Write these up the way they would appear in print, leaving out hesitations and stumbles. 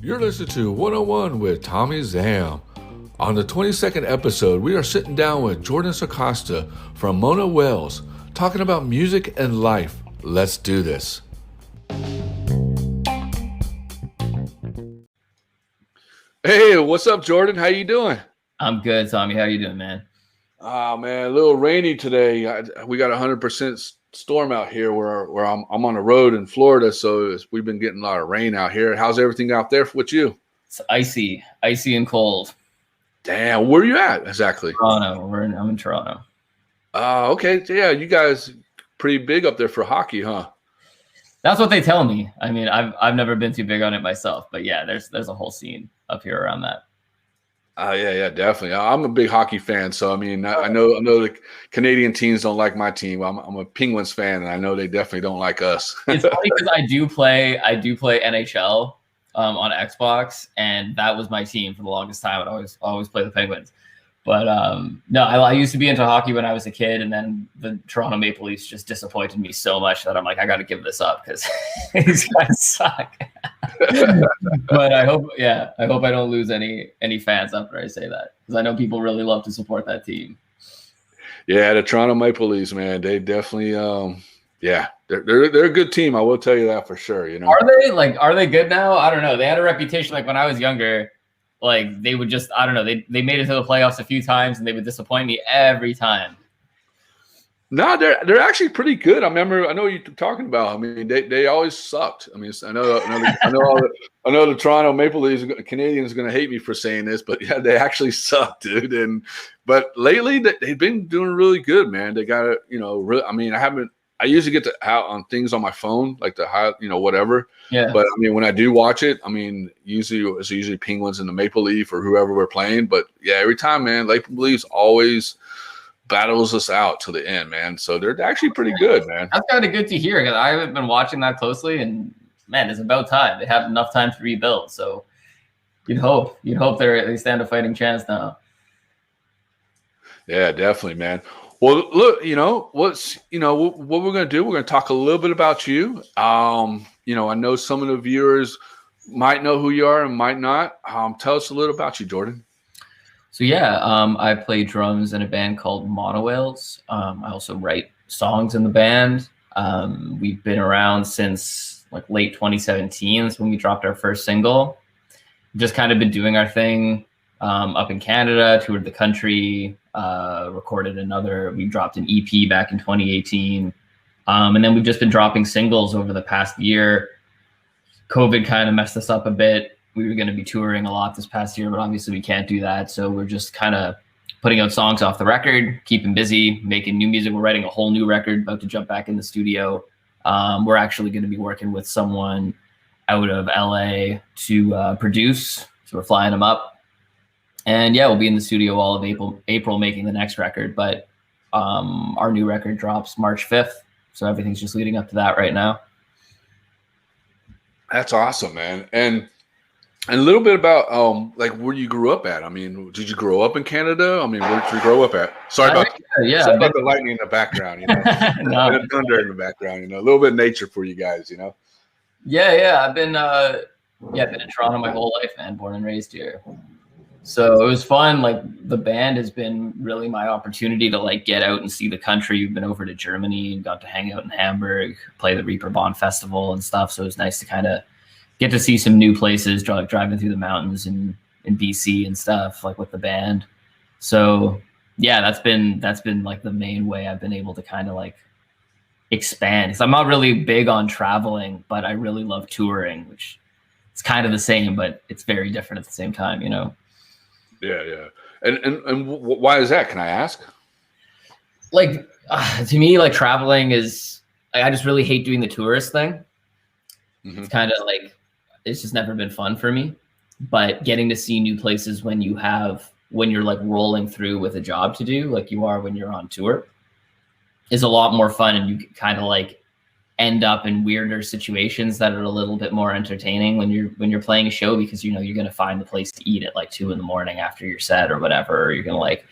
You're listening to 101 with Tommie Zam. On the 22nd episode, we are sitting down with Jordan Circosta from MONOWHALES, talking about music and life. Let's do this. Hey, what's up, Jordan? How you doing? I'm good, Tommy. How you doing, man? Oh, man, a little rainy today. We got 100% storm out here where I'm on the road in Florida, so we've been getting a lot of rain out here. How's everything out there with you? It's icy and cold. Damn, where are you at exactly? Toronto. I'm in Toronto. Okay, yeah, you guys pretty big up there for hockey, huh? That's what they tell me. I mean, I've never been too big on it myself, but yeah, there's a whole scene up here around that. Yeah, definitely. I'm a big hockey fan, so I mean, I know the Canadian teams don't like my team. I'm a Penguins fan, and I know they definitely don't like us. It's funny because I do play NHL on Xbox, and that was my team for the longest time. I'd always play the Penguins. But no, I used to be into hockey when I was a kid, and then the Toronto Maple Leafs just disappointed me so much that I'm like, I got to give this up because these guys suck. But I hope I don't lose any fans after I say that, because I know people really love to support that team. Yeah, the Toronto Maple Leafs, man, they definitely, they're a good team. I will tell you that for sure. You know, are they good now? I don't know. They had a reputation like when I was younger. Like they would just, I don't know. They made it to the playoffs a few times, and they would disappoint me every time. No, they're actually pretty good. I know what you're talking about. I mean, they always sucked. I mean, I know the Toronto Maple Leafs Canadians are going to hate me for saying this, but yeah, they actually suck, dude. But lately they've been doing really good, man. They got it, I mean, I usually get out on things on my phone, like whatever. Yeah. But I mean, when I do watch it, I mean, it's usually Penguins and the Maple Leaf or whoever we're playing. But yeah, every time, man, Maple Leafs always battles us out to the end, man. So they're actually pretty good, man. That's kind of good to hear, because I haven't been watching that closely, and man, it's about time. They have enough time to rebuild. So you'd hope they stand a fighting chance now. Yeah, definitely, man. Well, look, what we're going to do, we're going to talk a little bit about you. I know some of the viewers might know who you are and might not. Tell us a little about you, Jordan. So yeah, I play drums in a band called MONOWHALES. I also write songs in the band. We've been around since like late 2017. That's when we dropped our first single. Just kind of been doing our thing up in Canada, toured the country, we dropped an EP back in 2018. And then we've just been dropping singles over the past year. COVID kind of messed us up a bit. We were going to be touring a lot this past year, but obviously we can't do that. So we're just kind of putting out songs off the record, keeping busy, making new music. We're writing a whole new record, about to jump back in the studio. We're actually going to be working with someone out of LA to produce. So we're flying them up. And yeah, we'll be in the studio all of April making the next record. But our new record drops March 5th. So everything's just leading up to that right now. That's awesome, man. And a little bit about like where you grew up at. I mean, did you grow up in Canada? I mean, where did you grow up at? Sorry about the lightning in the background, No. The thunder in the background, a little bit of nature for you guys, Yeah. I've been in Toronto my whole life, man. Born and raised here. So it was fun. Like the band has been really my opportunity to like get out and see the country. We've been over to Germany and got to hang out in Hamburg, play the Reeperbahn Festival and stuff. So it was nice to kind of get to see some new places, driving through the mountains in BC and stuff, like with the band. So yeah, that's been like the main way I've been able to kind of like expand. Because I'm not really big on traveling, but I really love touring, which it's kind of the same, but it's very different at the same time, Yeah. And why is that? Can I ask? Like to me, like traveling is, I just really hate doing the tourist thing. Mm-hmm. It's kind of like, it's just never been fun for me. But getting to see new places when you're like rolling through with a job to do, like you are when you're on tour, is a lot more fun. And you kind of like end up in weirder situations that are a little bit more entertaining when you're playing a show, because you're going to find the place to eat at like 2 a.m. after your set or whatever, or you're going to like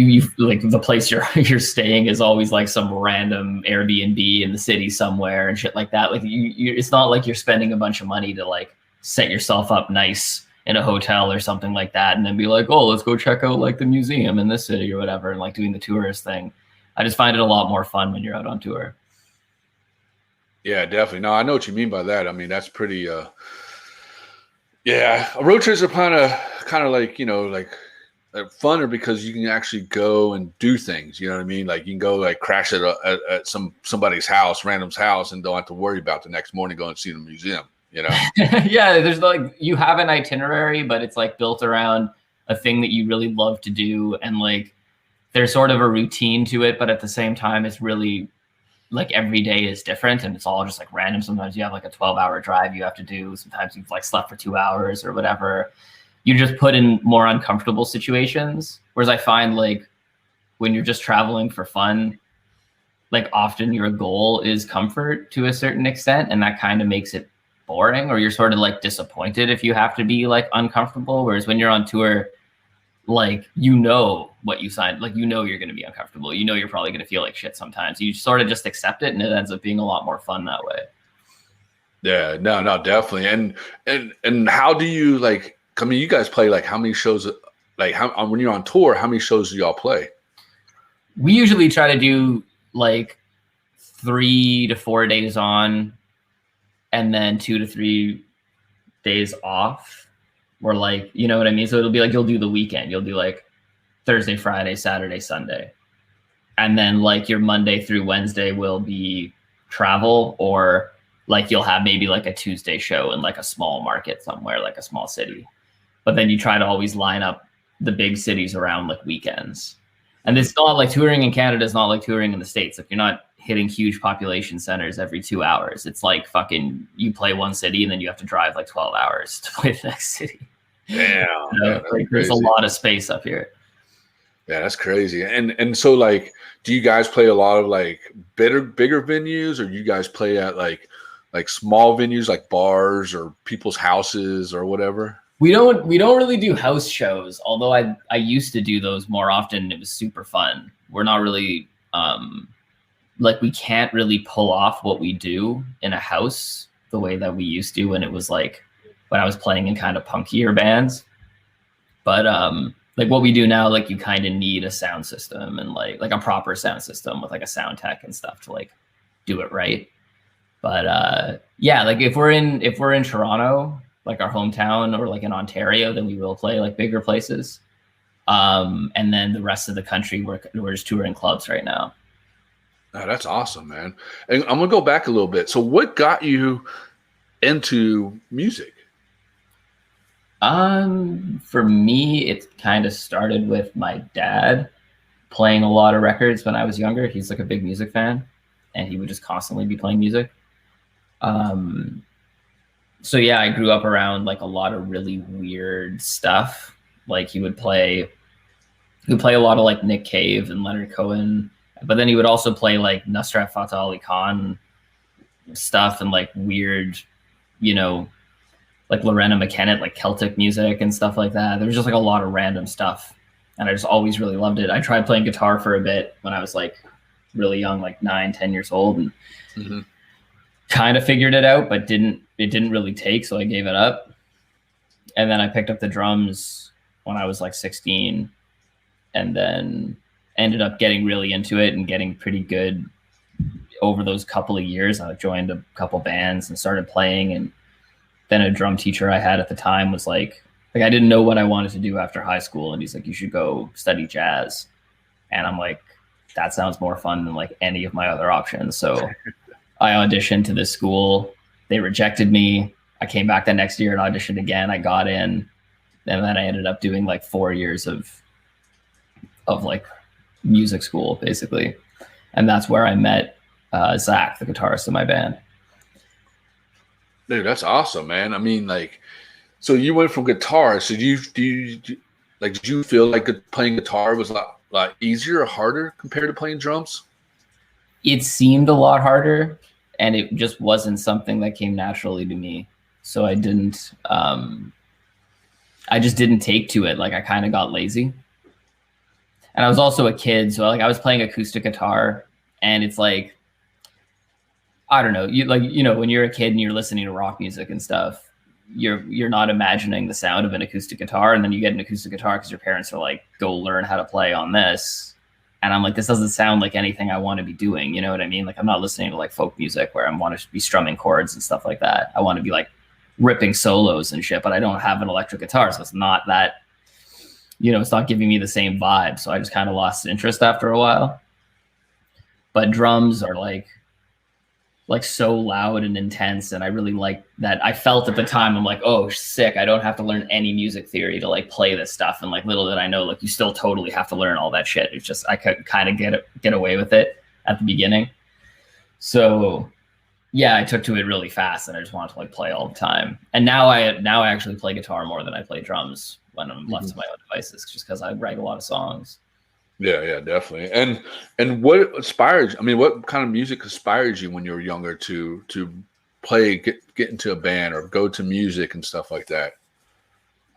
you like the place you're staying is always like some random Airbnb in the city somewhere and shit like that. Like it's not like you're spending a bunch of money to like set yourself up nice in a hotel or something like that and then be like, oh, let's go check out like the museum in this city or whatever, and like doing the tourist thing. I just find it a lot more fun when you're out on tour. Yeah, definitely. No, I know what you mean by that. I mean, that's pretty yeah, road trips are kind of like, you know, like funner because you can actually go and do things. You know what I mean? Like you can go like crash at somebody's house, random's house, and don't have to worry about the next morning going to see the museum. You know? Yeah, there's like you have an itinerary, but it's like built around a thing that you really love to do, and like there's sort of a routine to it, but at the same time, it's really like every day is different and it's all just like random. Sometimes you have like a 12-hour drive you have to do. Sometimes you've like slept for 2 hours or whatever. You just put in more uncomfortable situations. Whereas I find like when you're just traveling for fun, like often your goal is comfort to a certain extent, and that kind of makes it boring, or you're sort of like disappointed if you have to be like uncomfortable. Whereas when you're on tour, like, you know what you signed, like, you know, you're going to be uncomfortable. You know, you're probably going to feel like shit sometimes. You sort of just accept it, and it ends up being a lot more fun that way. Yeah, no, definitely. And how do you like, I mean, you guys play like how many shows, like how, when you're on tour, how many shows do y'all play? We usually try to do like 3 to 4 days on and then 2 to 3 days off. Or like, you know what I mean? So it'll be like, you'll do the weekend. You'll do like Thursday, Friday, Saturday, Sunday. And then like your Monday through Wednesday will be travel, or like you'll have maybe like a Tuesday show in like a small market somewhere, like a small city. But then you try to always line up the big cities around like weekends. And it's not like touring in Canada is not like touring in the States. Like you're not hitting huge population centers every 2 hours. It's like fucking, you play one city and then you have to drive like 12 hours to play the next city. Damn, you know, like there's a lot of space up here. Yeah, that's crazy. And so like, do you guys play a lot of like bigger venues, or you guys play at like small venues like bars or people's houses or whatever? We don't really do house shows, although I used to do those more often. It was super fun. We're not really like, we can't really pull off what we do in a house the way that we used to when it was like when I was playing in kind of punkier bands. But like what we do now, like you kind of need a sound system and like a proper sound system with like a sound tech and stuff to like do it right. But yeah, like if we're in Toronto, like our hometown, or like in Ontario, then we will play like bigger places. And then the rest of the country, we're just touring clubs right now. Oh, that's awesome, man. And I'm gonna go back a little bit. So what got you into music? For me, it kind of started with my dad playing a lot of records when I was younger. He's like a big music fan, and he would just constantly be playing music. So yeah, I grew up around like a lot of really weird stuff. Like he would play a lot of like Nick Cave and Leonard Cohen, but then he would also play like Nusrat Fateh Ali Khan stuff and like weird, you know, like Lorena McKennitt, like Celtic music and stuff like that. There was just like a lot of random stuff, and I just always really loved it. I tried playing guitar for a bit when I was like really young, like 9-10 years old, and kind of figured it out, but it didn't really take, so I gave it up. And then I picked up the drums when I was like 16, and then ended up getting really into it and getting pretty good over those couple of years. I joined a couple bands and started playing, and then a drum teacher I had at the time was like I didn't know what I wanted to do after high school, and he's like, you should go study jazz. And I'm like, that sounds more fun than like any of my other options. So I auditioned to this school. They rejected me. I came back the next year and auditioned again. I got in, and then I ended up doing like 4 years of like music school basically. And that's where I met Zach, the guitarist in my band. Dude, that's awesome, man. I mean, like, so you went from guitar. So did you feel like playing guitar was a lot easier or harder compared to playing drums? It seemed a lot harder, and it just wasn't something that came naturally to me. So I just didn't take to it. Like I kind of got lazy. And I was also a kid, so like I was playing acoustic guitar, and it's like, I don't know, when you're a kid and you're listening to rock music and stuff, you're not imagining the sound of an acoustic guitar, and then you get an acoustic guitar because your parents are like, go learn how to play on this. And I'm like, this doesn't sound like anything I want to be doing. You know what I mean? Like, I'm not listening to like folk music where I want to be strumming chords and stuff like that. I want to be like ripping solos and shit, but I don't have an electric guitar, so it's not that, it's not giving me the same vibe. So I just kind of lost interest after a while. But drums are like so loud and intense, and I really like that. I felt at the time, I'm like, oh, sick, I don't have to learn any music theory to like play this stuff. And like, little did I know, like, you still totally have to learn all that shit. It's just I could kind of get away with it at the beginning. So yeah, I took to it really fast, and I just wanted to like play all the time. And now I actually play guitar more than I play drums when I'm left to my own devices, just because I write a lot of songs. Yeah, definitely. And what inspires? I mean, what kind of music inspires you when you were younger to play, get into a band or go to music and stuff like that?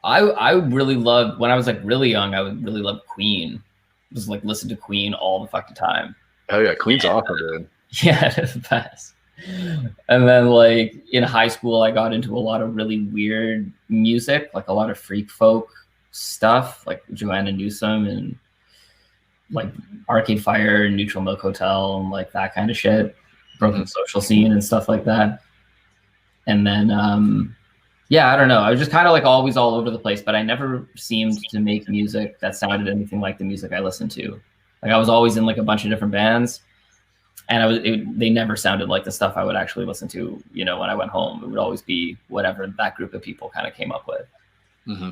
I really loved, when I was like really young, I would really love Queen. Just like listen to Queen all the fucking time. Oh yeah, Queen's awesome, dude. Yeah, it's the best. And then like in high school, I got into a lot of really weird music, like a lot of freak folk stuff, like Joanna Newsom and like Arcade Fire and Neutral Milk Hotel and like that kind of shit, Broken Social Scene and stuff like that. And then yeah, I don't know, I was just kind of like always all over the place, but I never seemed to make music that sounded anything like the music I listened to. Like I was always in like a bunch of different bands, and they never sounded like the stuff I would actually listen to, when I went home. It would always be whatever that group of people kind of came up with. Mm-hmm.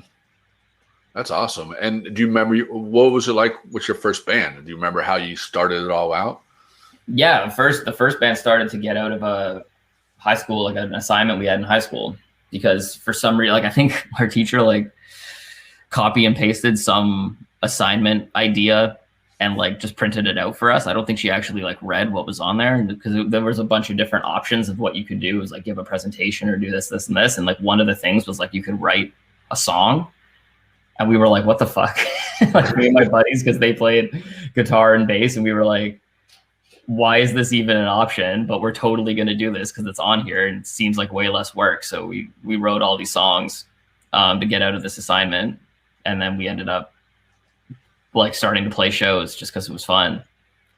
That's awesome. And do you remember, what was it like with your first band? Do you remember how you started it all out? Yeah, the first band started to get out of a high school, like an assignment we had in high school, because for some reason, like I think our teacher like copy and pasted some assignment idea and like just printed it out for us. I don't think she actually like read what was on there, because there was a bunch of different options of what you could do. It was like give a presentation or do this, this, and this. And like one of the things was like you could write a song. And we were like, what the fuck? Like me and my buddies, because they played guitar and bass, and we were like, why is this even an option? But we're totally going to do this because it's on here and it seems like way less work. So we wrote all these songs to get out of this assignment. And then we ended up like starting to play shows just because it was fun.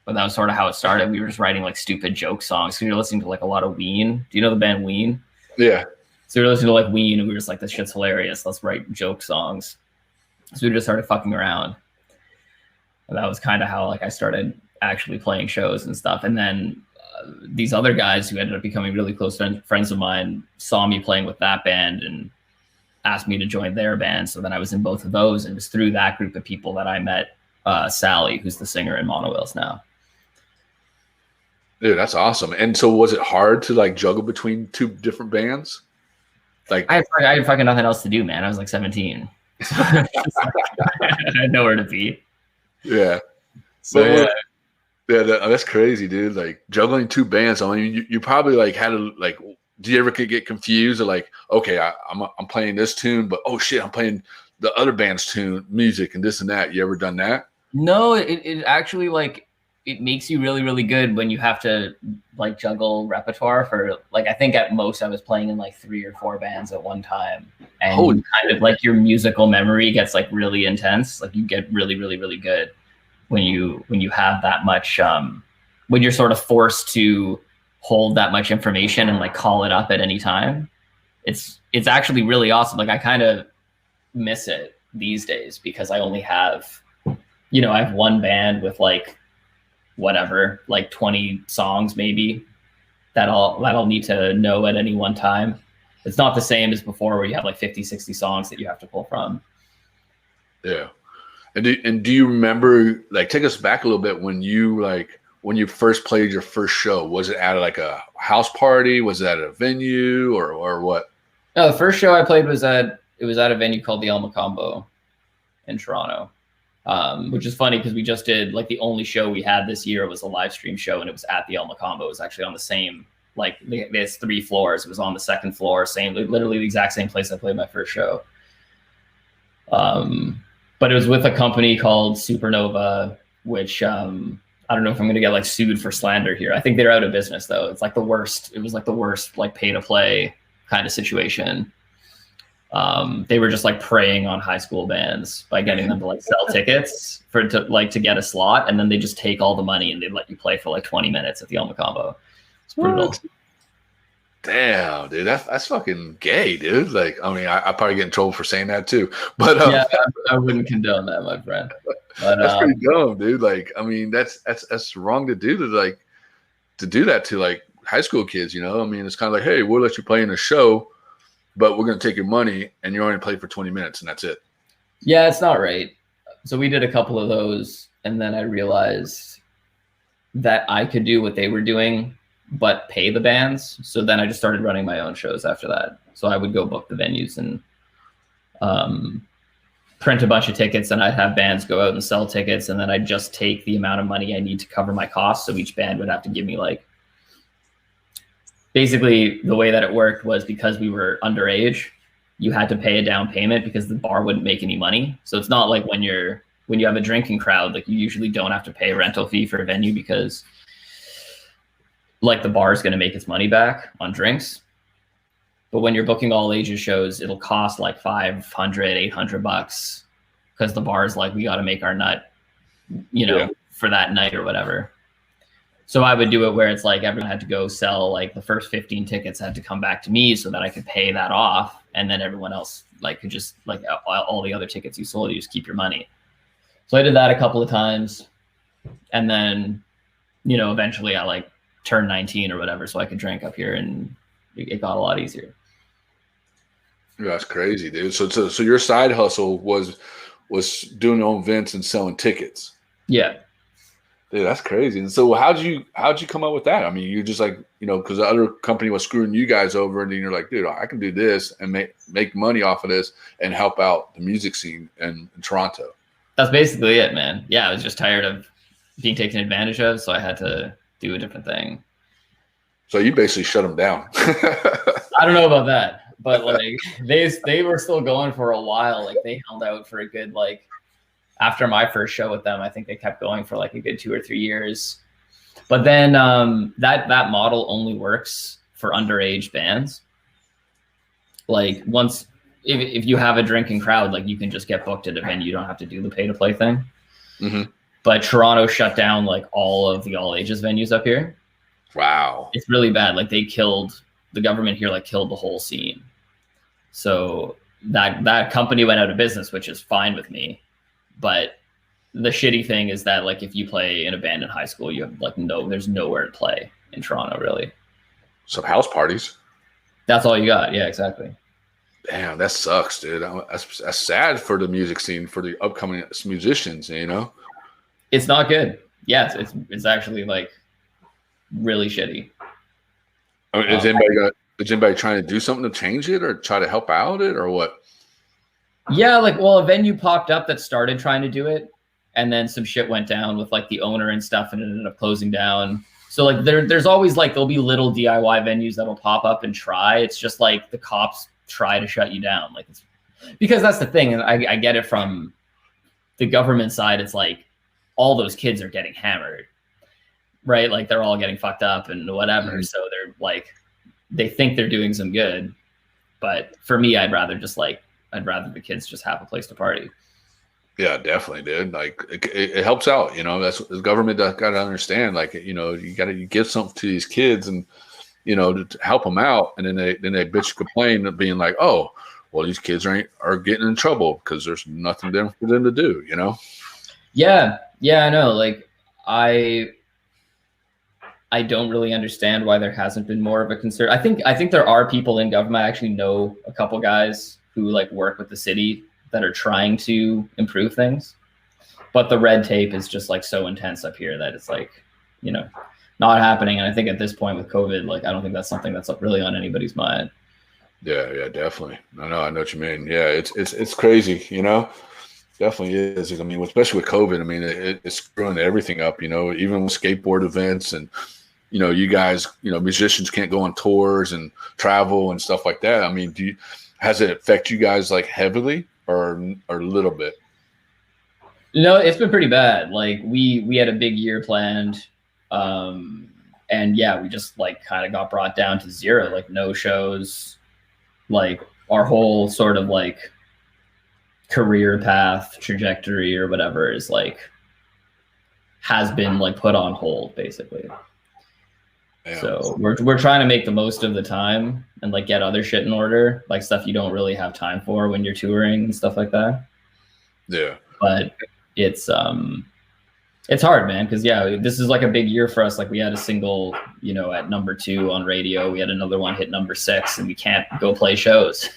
But that was sort of how it started. We were just writing like stupid joke songs. So we were listening to like a lot of Ween. Do you know the band Ween? Yeah. So we were listening to like Ween, and we were just like, this shit's hilarious. Let's write joke songs. So we just started fucking around. And that was kind of how like I started actually playing shows and stuff. And then these other guys who ended up becoming really close friends of mine saw me playing with that band and asked me to join their band. So then I was in both of those, and it was through that group of people that I met Sally, who's the singer in MONOWHALES now. Dude, that's awesome. And so was it hard to like juggle between two different bands? Like I had fucking nothing else to do, man. I was like 17. I had nowhere to be. Yeah. So that's crazy, dude. Like juggling two bands. I mean, you probably like had to like. Do you ever get confused? Or like, okay, I'm playing this tune, but oh shit, I'm playing the other band's tune, music, and this and that. You ever done that? No, it actually like it makes you really, really good when you have to like juggle repertoire for like, I think at most I was playing in like 3 or 4 bands at one time. And kind of like your musical memory gets like really intense. Like you get really, really, really good when you have that much, when you're sort of forced to hold that much information and like call it up at any time. It's actually really awesome. Like I kind of miss it these days because I only have, I have one band with like whatever, like 20 songs maybe that I'll need to know at any one time. It's not the same as before where you have like 50, 60 songs that you have to pull from. Yeah. And do you remember, like, take us back a little bit when you first played your first show? Was it at like a house party? Was it at a venue or what? No, the first show I played was at a venue called the El Macombo in Toronto. Which is funny because we just did like the only show we had this year was a live stream show, and it was at the El Macombo. It was actually on the same, like there's 3 floors. It was on the 2nd floor, literally the exact same place I played my first show. but it was with a company called Supernova, which I don't know if I'm going to get like sued for slander here. I think they're out of business though. It's like the worst. It was like the worst like pay to play kind of situation. They were just like preying on high school bands by getting them to like sell tickets to get a slot, and then they just take all the money and they let you play for like 20 minutes at the Elma Combo. It's brutal. What? Damn, dude, that's fucking gay, dude. Like, I mean, I probably get in trouble for saying that too, but yeah, I wouldn't condone that, my friend. But, that's pretty dumb, dude. Like, I mean, that's wrong to do that to like high school kids. You know, I mean, it's kind of like, hey, we'll let you play in a show, but we're gonna take your money and you only play for 20 minutes and that's it. Yeah, it's not right. So we did a couple of those, and then I realized that I could do what they were doing, but pay the bands. So then I just started running my own shows after that. So I would go book the venues and print a bunch of tickets, and I'd have bands go out and sell tickets, and then I'd just take the amount of money I need to cover my costs. So each band would have to give me like, basically the way that it worked was because we were underage, you had to pay a down payment because the bar wouldn't make any money. So it's not like when you have a drinking crowd, like you usually don't have to pay a rental fee for a venue because like the bar is going to make its money back on drinks. But when you're booking all ages shows, it'll cost like $500, $800 because the bar is like, we got to make our nut, for that night or whatever. So I would do it where it's like everyone had to go sell, like the first 15 tickets had to come back to me so that I could pay that off. And then everyone else like could just like all the other tickets you sold, you just keep your money. So I did that a couple of times. And then, eventually I like turned 19 or whatever, so I could drink up here, and it got a lot easier. Yeah, that's crazy, dude. So your side hustle was doing your own events and selling tickets. Yeah. Dude, that's crazy. And so how'd you come up with that? I mean, you just like, because the other company was screwing you guys over, and then you're like, dude, I can do this and make money off of this and help out the music scene in Toronto. That's basically it, man. Yeah, I was just tired of being taken advantage of, so I had to do a different thing. So you basically shut them down. I don't know about that, but like they were still going for a while. Like they held out for a good, like after my first show with them, I think they kept going for like a good 2 or 3 years. But then that model only works for underage bands. Like once, if you have a drinking crowd, like you can just get booked at a venue. You don't have to do the pay to play thing. Mm-hmm. But Toronto shut down like all of the all ages venues up here. Wow. It's really bad. Like the government here like killed the whole scene. So that company went out of business, which is fine with me. But the shitty thing is that like if you play in a band in high school, you have like there's nowhere to play in Toronto really. Some house parties. That's all you got. Yeah, exactly. Damn, that sucks, dude. That's sad for the music scene, for the upcoming musicians, It's not good. Yeah, it's actually like really shitty. I mean, is anybody trying to do something to change it or try to help out it or what? Yeah, a venue popped up that started trying to do it, and then some shit went down with like the owner and stuff, and it ended up closing down. So like there's always like there'll be little DIY venues that'll pop up and try. It's just like the cops try to shut you down, like it's because that's the thing, and I get it from the government side. It's like all those kids are getting hammered, right? Like they're all getting fucked up and whatever. Mm-hmm. So they're like, they think they're doing some good, but for me, I'd rather the kids just have a place to party. Yeah, definitely, dude. Like it helps out, that's the government got to understand. Like, you got to give something to these kids and, to help them out. And then they bitch complain of being like, oh, well, these kids are getting in trouble because there's nothing there for them to do, Yeah, I know. Like I don't really understand why there hasn't been more of a concern. I think there are people in government. I actually know a couple guys who like work with the city that are trying to improve things, but the red tape is just like so intense up here that it's like, not happening. And I think at this point with COVID, like, I don't think that's something that's really on anybody's mind. Yeah, definitely. I know what you mean. Yeah. It's crazy, definitely is. I mean, especially with COVID, I mean, it's screwing everything up, even with skateboard events and, you guys, musicians can't go on tours and travel and stuff like that. I mean, has it affect you guys like heavily or a little bit? No, it's been pretty bad. Like we had a big year planned. And yeah, we just like kind of got brought down to zero, like no shows, like our whole sort of like career path trajectory or whatever is like has been like put on hold basically. Yeah. So we're trying to make the most of the time and like get other shit in order, like stuff you don't really have time for when you're touring and stuff like that. Yeah. But it's hard, man, because yeah, this is like a big year for us. Like we had a single, you know, at #2 on radio. We had another one hit #6, and we can't go play shows.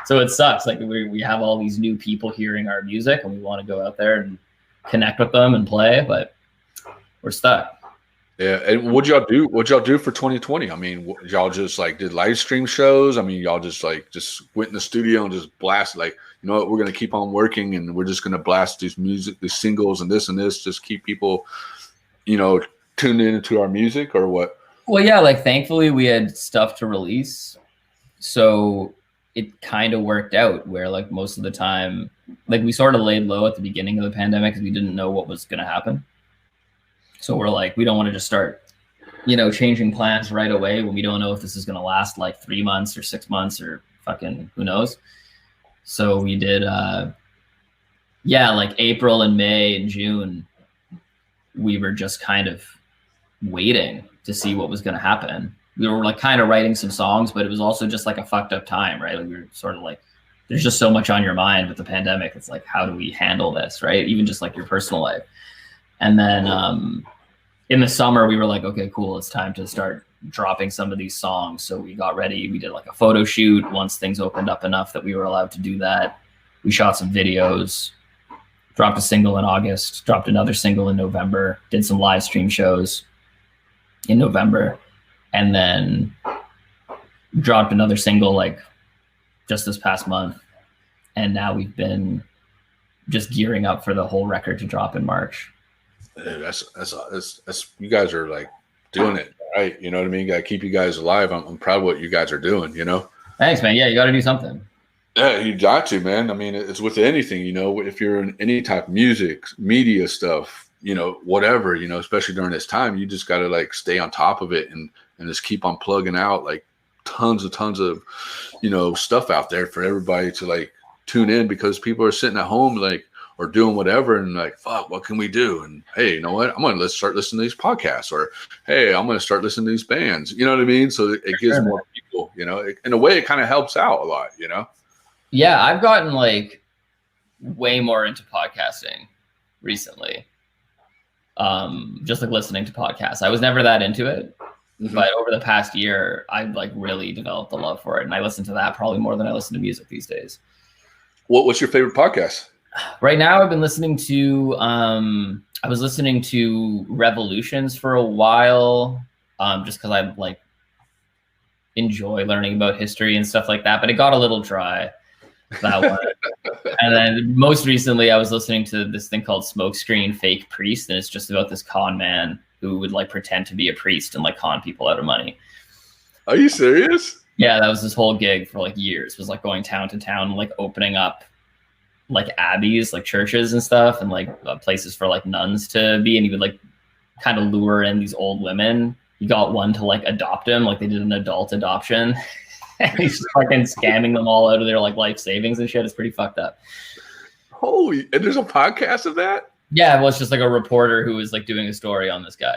So it sucks. Like we have all these new people hearing our music, and we want to go out there and connect with them and play, but we're stuck. Yeah, and what'd y'all do for 2020? I mean, y'all just like did live stream shows? I mean, y'all just went in the studio and just blasted, like, you know what, we're gonna keep on working and we're just gonna blast these singles and this, just keep people, you know, tuned into our music, or what? Well, yeah, like thankfully we had stuff to release, so it kind of worked out where like most of the time, like we sort of laid low at the beginning of the pandemic because we didn't know what was gonna happen. So we're like, we don't want to just start, you know, changing plans right away when we don't know if this is going to last like 3 months or 6 months or fucking who knows. So we did, yeah, like April and May and June, we were just kind of waiting to see what was going to happen. We were like kind of writing some songs, but it was also just like a fucked up time, right? Like we were sort of like, there's just so much on your mind with the pandemic. It's like, how do we handle this, right? Even just like your personal life. And then in the summer, we were like, okay, cool. It's time to start dropping some of these songs. So we got ready. We did like a photo shoot once things opened up enough that we were allowed to do that. We shot some videos, dropped a single in August, dropped another single in November, did some live stream shows in November, and then dropped another single like just this past month. And now we've been just gearing up for the whole record to drop in March. That's you guys are like doing it right. You know what I mean? Got to keep you guys alive. I'm proud of what you guys are doing. You know. Thanks, man. Yeah, you got to do something. Yeah, you got to, man. I mean, it's with anything. You know, if you're in any type of music, media stuff, you know, whatever, you know, especially during this time, you just got to like stay on top of it and just keep on plugging out like tons of, you know, stuff out there for everybody to like tune in, because people are sitting at home like, or doing whatever, and like, fuck, what can we do? And hey, you know what? I'm gonna start listening to these podcasts, or hey, I'm gonna start listening to these bands. You know what I mean? So it gives more people, you know, in a way, it kind of helps out a lot, you know? Yeah, I've gotten like way more into podcasting recently. Just like listening to podcasts. I was never that into it, but over the past year, I've like really developed a love for it, and I listen to that probably more than I listen to music these days. What's your favorite podcast? Right now, I've been listening to, I was listening to Revolutions for a while, just because I like enjoy learning about history and stuff like that, but it got a little dry, that one. And then most recently, I was listening to this thing called Smokescreen Fake Priest, and it's just about this con man who would like pretend to be a priest and like con people out of money. Are you serious? Yeah, that was this whole gig for like years. It was like going town to town, like opening up like abbeys, like churches and stuff, and like places for like nuns to be, and he would like kind of lure in these old women. He got one to like adopt him, like they did an adult adoption. And he's fucking scamming them all out of their like life savings and shit. It's pretty fucked up. Holy, and there's a podcast of that? Yeah, well, it's just like a reporter who was like doing a story on this guy.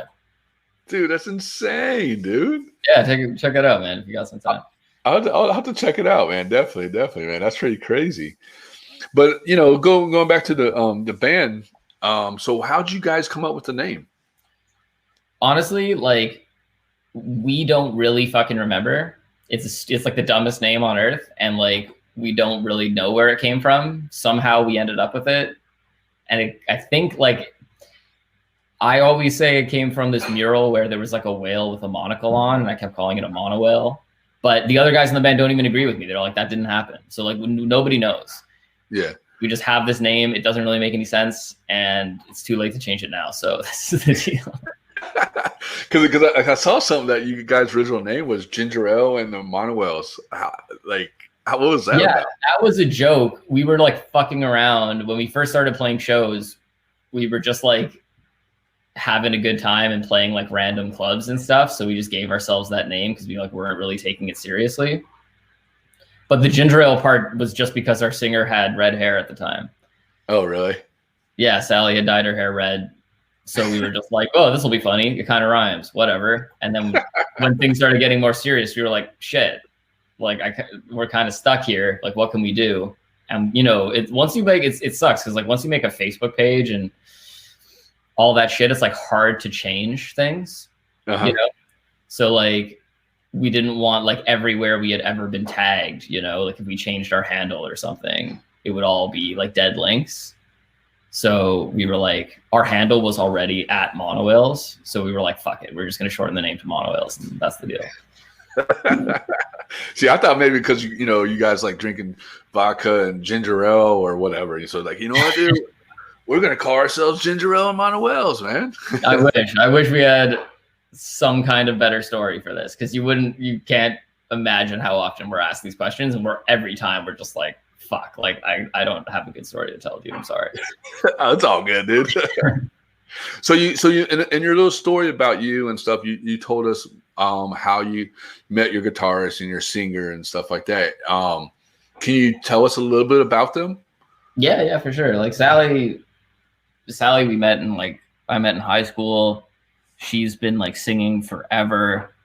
Dude, that's insane, dude. Yeah, check it out, man, if you got some time. I'll have to check it out, man. Definitely, man. That's pretty crazy. But you know, going back to the band. So how'd you guys come up with the name? Honestly, like we don't really fucking remember. It's like the dumbest name on earth, and like we don't really know where it came from. Somehow we ended up with it, and I think like I always say it came from this mural where there was like a whale with a monocle on, and I kept calling it a monowhale. But the other guys in the band don't even agree with me. They're like, that didn't happen. So like nobody knows. Yeah. We just have this name. It doesn't really make any sense, and it's too late to change it now. So this is the deal. Because I saw something that you guys' original name was Ginger Ale and the MONOWHALES. What was that? Yeah, about? that was a joke. We were like fucking around when we first started playing shows. we were just like having a good time and playing like random clubs and stuff. So we just gave ourselves that name because we like weren't really taking it seriously. But the ginger ale part was just because our singer had red hair at the time. Oh, really? Yeah, Sally had dyed her hair red. So we were just like, oh, this will be funny. It kind of rhymes, whatever. And then when things started getting more serious, we were like, shit, like we're kind of stuck here. Like, what can we do? And, you know, once you make it sucks because like once you make a Facebook page and all that shit, it's like hard to change things, you know? So like we didn't want like everywhere we had ever been tagged, you know, like if we changed our handle or something, it would all be like dead links. So we were like, our handle was already at MONOWHALES. So we were like, fuck it. We're just going to shorten the name to MONOWHALES. And that's the deal. See, I thought maybe because, you know, you guys like drinking vodka and ginger ale or whatever. So like, you know what, dude? We're going to call ourselves Ginger Ale and MONOWHALES, man. I wish we had some kind of better story for this because you can't imagine how often we're asked these questions. And every time we're just like, fuck, like I don't have a good story to tell you. I'm sorry. Oh, it's all good, dude. So you in your little story about you and stuff, you told us how you met your guitarist and your singer and stuff like that. Can you tell us a little bit about them? Yeah, for sure. Like Sally, I met in high school. She's been like singing forever.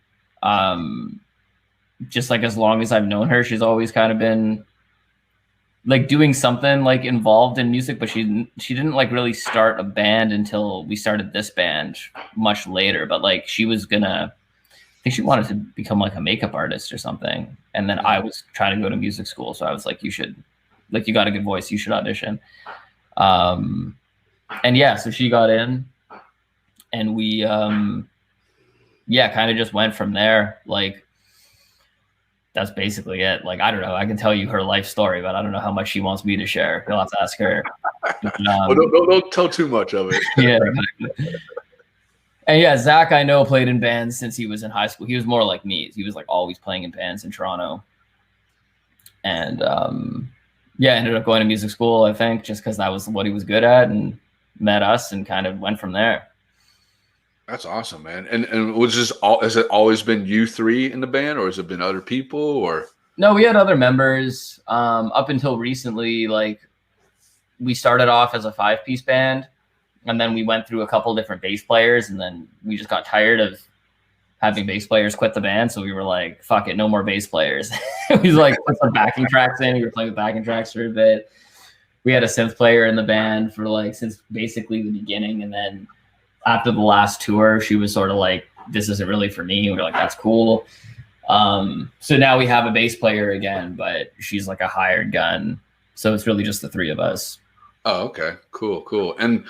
Just like as long as I've known her, she's always kind of been like doing something like involved in music, but she didn't like really start a band until we started this band much later. But like I think she wanted to become like a makeup artist or something. And then I was trying to go to music school. So I was like, you got a good voice, you should audition. And yeah, so she got in and we, kind of just went from there. Like, that's basically it. Like, I don't know. I can tell you her life story, but I don't know how much she wants me to share. You'll have to ask her. Well, don't tell too much of it. Yeah, exactly. And yeah, Zach, I know, played in bands since he was in high school. He was more like me. He was like always playing in bands in Toronto. And ended up going to music school, I think, just because that was what he was good at, and met us and kind of went from there. That's awesome, man. And has it always been you three in the band, or has it been other people? Or no, we had other members. Up until recently, like we started off as a 5-piece band, and then we went through a couple different bass players, and then we just got tired of having bass players quit the band. So we were like, fuck it, no more bass players. We like put some backing tracks in. We were playing with backing tracks for a bit. We had a synth player in the band for like since basically the beginning, and then after the last tour, she was sort of like, this isn't really for me. We were like, that's cool. So now we have a bass player again, but she's like a hired gun. So it's really just the three of us. Oh, okay. Cool. And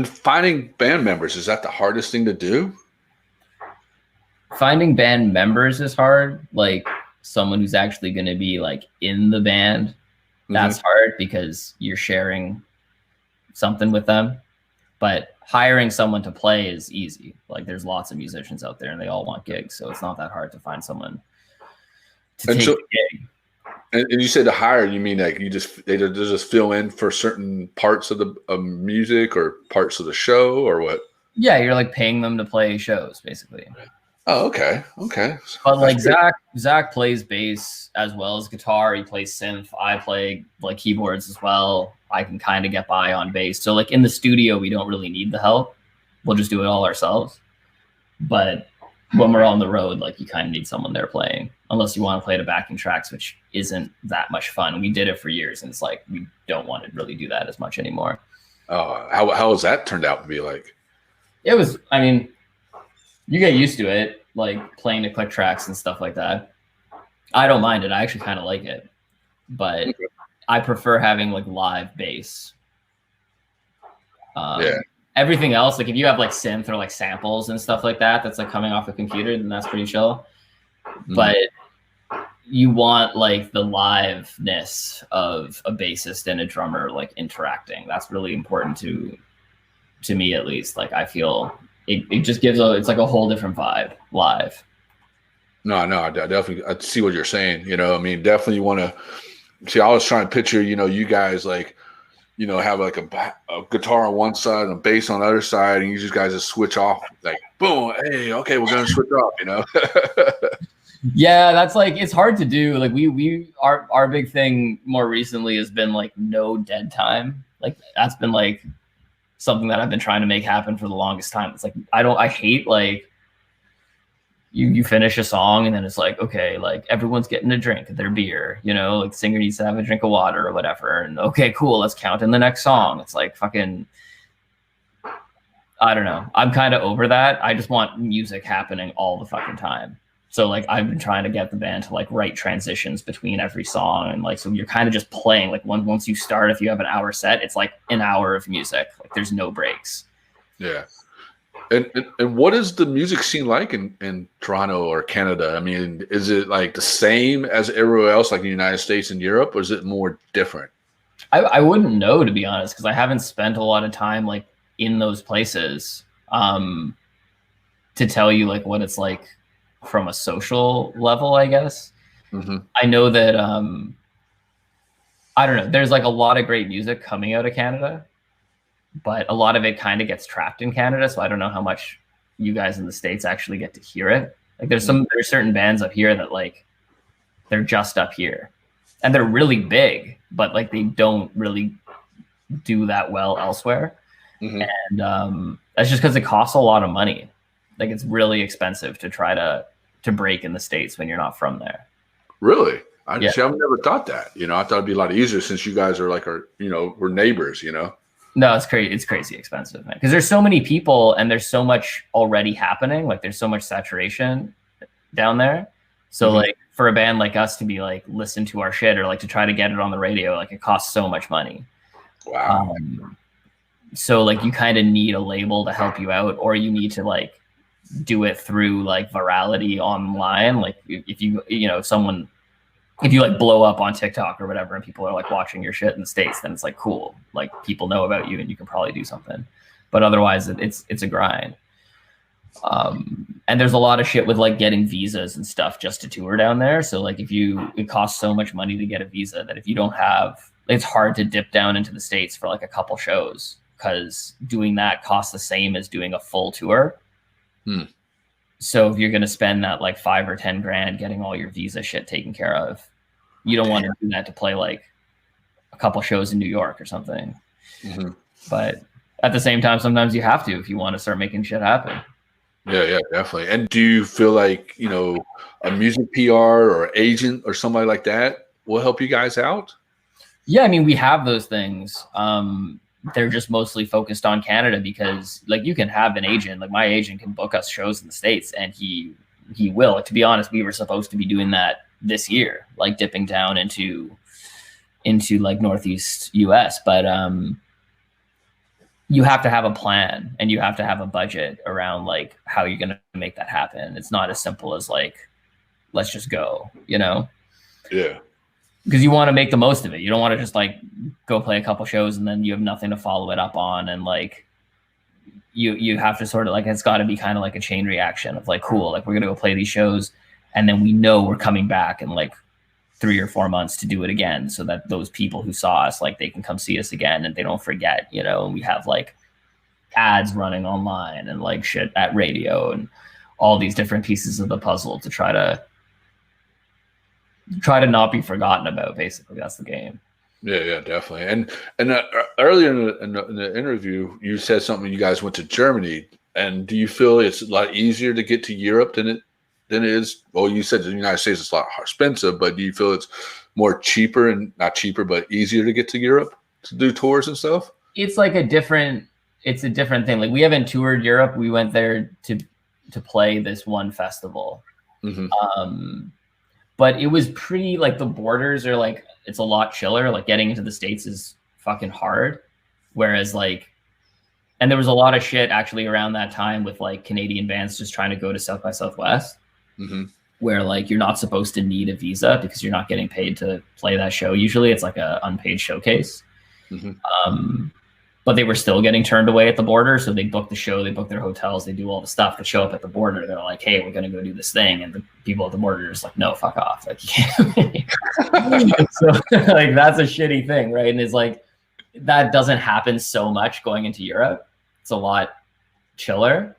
finding band members, is that the hardest thing to do? Finding band members is hard. Like someone who's actually going to be like in the band, that's hard because you're sharing something with them. But hiring someone to play is easy. Like there's lots of musicians out there and they all want gigs. So it's not that hard to find someone to take the gig. And you said to hire, you mean like they just fill in for certain parts of the music or parts of the show or what? Yeah, you're like paying them to play shows basically. Oh, okay. But like Zach plays bass as well as guitar. He plays synth. I play like keyboards as well. I can kind of get by on bass. So like in the studio, we don't really need the help. We'll just do it all ourselves. But when we're on the road, like you kind of need someone there playing, unless you want to play the backing tracks, which isn't that much fun. We did it for years, and it's like we don't want to really do that as much anymore. Oh, how has that turned out to be like? It was, I mean, you get used to it, like playing the click tracks and stuff like that. I don't mind it. I actually kind of like it, but I prefer having like live bass. Everything else, like if you have like synth or like samples and stuff like that, that's like coming off a computer, then that's pretty chill. But you want like the liveness of a bassist and a drummer like interacting. That's really important to me, at least. Like I feel it just gives it's like a whole different vibe live. No, I definitely I see what you're saying. You know, I mean, definitely you want to see. I was trying to picture, you know, you guys like have like a guitar on one side and a bass on the other side, and you just guys just switch off, like boom, hey, okay, we're gonna switch off, Yeah, that's like, it's hard to do. Like our big thing more recently has been like no dead time. Like that's been like something that I've been trying to make happen for the longest time. It's like I hate like you finish a song and then it's like, okay, like everyone's getting a drink of their beer, like the singer needs to have a drink of water or whatever. And okay, cool, let's count in the next song. It's like fucking, I don't know. I'm kind of over that. I just want music happening all the fucking time. So like I've been trying to get the band to like write transitions between every song. And like, so you're kind of just playing, like once you start, if you have an hour set, it's like an hour of music. Like there's no breaks. Yeah. And what is the music scene like in Toronto or Canada? I mean, is it like the same as everywhere else, like in the United States and Europe, or is it more different? I wouldn't know, to be honest, because I haven't spent a lot of time like in those places to tell you like what it's like from a social level, I guess. Mm-hmm. I know that I don't know, there's like a lot of great music coming out of Canada, but a lot of it kind of gets trapped in Canada. So I don't know how much you guys in the States actually get to hear it. Like there's certain bands up here that like, they're just up here and they're really big, but like they don't really do that well elsewhere. Mm-hmm. And that's just because it costs a lot of money. Like it's really expensive to try to break in the States when you're not from there. Really? I've never thought that. I thought it'd be a lot easier since you guys are like we're neighbors, No, it's crazy. It's crazy expensive, man. Because there's so many people and there's so much already happening. Like there's so much saturation down there. So like for a band like us to be like, listen to our shit or like to try to get it on the radio, like it costs so much money. Wow. So like you kind of need a label to help you out, or you need to like do it through like virality online. Like if you like blow up on TikTok or whatever and people are like watching your shit in the States, then it's like cool. Like people know about you and you can probably do something. But otherwise it's a grind. And there's a lot of shit with like getting visas and stuff just to tour down there. So like it costs so much money to get a visa that if you don't have, it's hard to dip down into the States for like a couple shows, because doing that costs the same as doing a full tour. So if you're going to spend that like $5 or $10 grand getting all your visa shit taken care of, you don't want to do that to play like a couple shows in New York or something. Mm-hmm. But at the same time, sometimes you have to if you want to start making shit happen. Yeah, definitely. And do you feel like, a music PR or agent or somebody like that will help you guys out? Yeah, I mean, we have those things. They're just mostly focused on Canada because like you can have an agent, like my agent can book us shows in the States and he will. Like, to be honest, we were supposed to be doing that this year, like dipping down into like Northeast US. But you have to have a plan and you have to have a budget around like how you're going to make that happen. It's not as simple as like, let's just go, Yeah. Because you want to make the most of it. You don't want to just like go play a couple shows and then you have nothing to follow it up on. And like you have to sort of like, it's got to be kind of like a chain reaction of like, cool, like we're going to go play these shows. And then we know we're coming back in like 3 or 4 months to do it again, so that those people who saw us, like they can come see us again and they don't forget, and we have like ads running online and like shit at radio and all these different pieces of the puzzle to try to not be forgotten about. Basically, that's the game. Yeah, definitely. And earlier in the interview, you said something. You guys went to Germany, and do you feel it's a lot easier to get to Europe than it is? Well, you said the United States is a lot expensive, but do you feel it's more cheaper and not cheaper, but easier to get to Europe to do tours and stuff? It's like a different thing. Like we haven't toured Europe. We went there to play this one festival. Mm-hmm. But it was pretty, like the borders are like, it's a lot chiller. Like getting into the States is fucking hard. Whereas like, and there was a lot of shit actually around that time with like Canadian bands just trying to go to South by Southwest, mm-hmm. where like you're not supposed to need a visa because you're not getting paid to play that show. Usually it's like a unpaid showcase. Mm-hmm. But they were still getting turned away at the border. So they booked the show, they booked their hotels, they do all the stuff to show up at the border. They're like, hey, we're going to go do this thing. And the people at the border are just like, no, fuck off. Like, you can't. So like, that's a shitty thing. Right. And it's like, that doesn't happen so much going into Europe. It's a lot chiller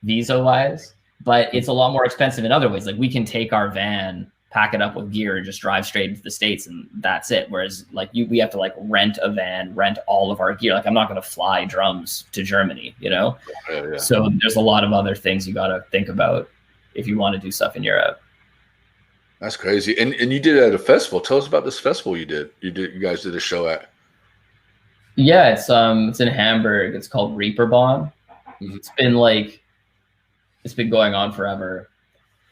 visa wise, but it's a lot more expensive in other ways. Like we can take our van, pack it up with gear, and just drive straight into the States, and that's it. Whereas like we have to like rent a van, rent all of our gear. Like I'm not going to fly drums to Germany, you know? Yeah. So there's a lot of other things you got to think about if you want to do stuff in Europe. That's crazy. And you did it at a festival. Tell us about this festival you did. You guys did a show at. Yeah, it's in Hamburg. It's called Reeperbahn. Mm-hmm. It's been going on forever.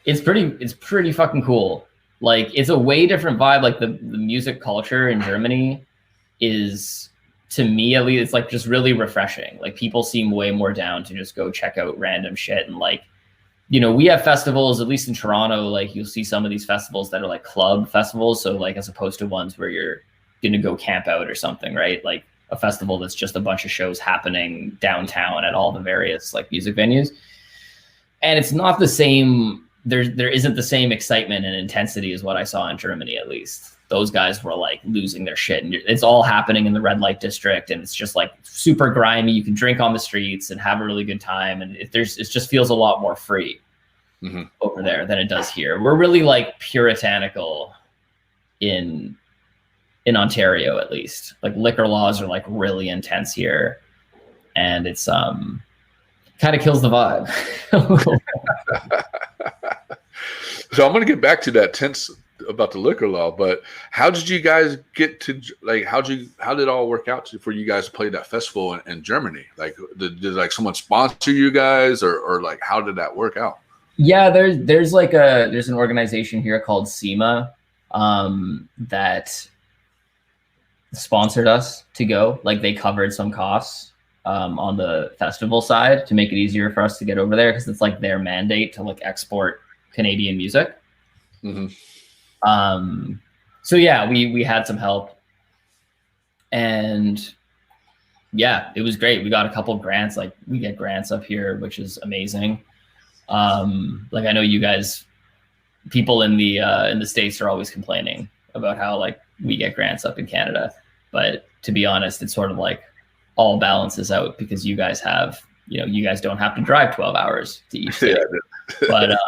It's pretty fucking cool. Like it's a way different vibe. Like the music culture in Germany is, to me at least, it's like just really refreshing. Like people seem way more down to just go check out random shit. And like, you know, we have festivals, at least in Toronto, like you'll see some of these festivals that are like club festivals. So like as opposed to ones where you're gonna go camp out or something, right? Like a festival that's just a bunch of shows happening downtown at all the various like music venues. And it's not the same. There isn't the same excitement and intensity as what I saw in Germany, at least. Those guys were like losing their shit, and it's all happening in the red light district, and it's just like super grimy. You can drink on the streets and have a really good time, and it just feels a lot more free over there than it does here. We're really like puritanical in Ontario, at least. Like liquor laws are like really intense here, and it's kind of kills the vibe. So I'm going to get back to that tense about the liquor law, but how did you guys get to, like, how did it all work out for you guys to play that festival in Germany? Like, did like someone sponsor you guys, or like, how did that work out? Yeah, there's an organization here called SEMA that sponsored us to go. Like they covered some costs on the festival side to make it easier for us to get over there, because it's like their mandate to like export Canadian music. So yeah, we had some help, and yeah, it was great. We got a couple of grants. Like we get grants up here, which is amazing. Like I know you guys, people in the States are always complaining about how like we get grants up in Canada, but to be honest, it's sort of like all balances out because you guys have, you know, you guys don't have to drive 12 hours to each state. But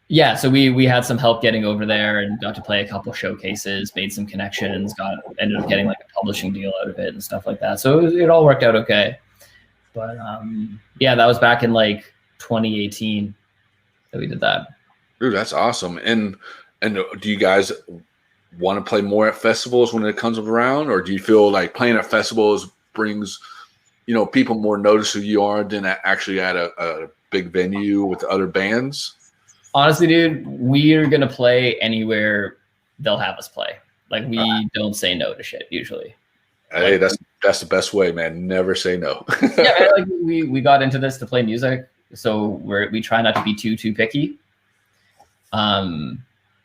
yeah, so we had some help getting over there and got to play a couple showcases, made some connections, ended up getting like a publishing deal out of it and stuff like that. So it all worked out okay. But yeah, that was back in like 2018 that we did that. Dude, that's awesome. And do you guys want to play more at festivals when it comes around, or do you feel like playing at festivals brings, you know, people more notice who you are than actually at a big venue with other bands? Honestly, dude, we are gonna play anywhere they'll have us play. Like we don't say no to shit usually. Hey, that's the best way, man. Never say no. Yeah, man, like we got into this to play music, so we try not to be too picky.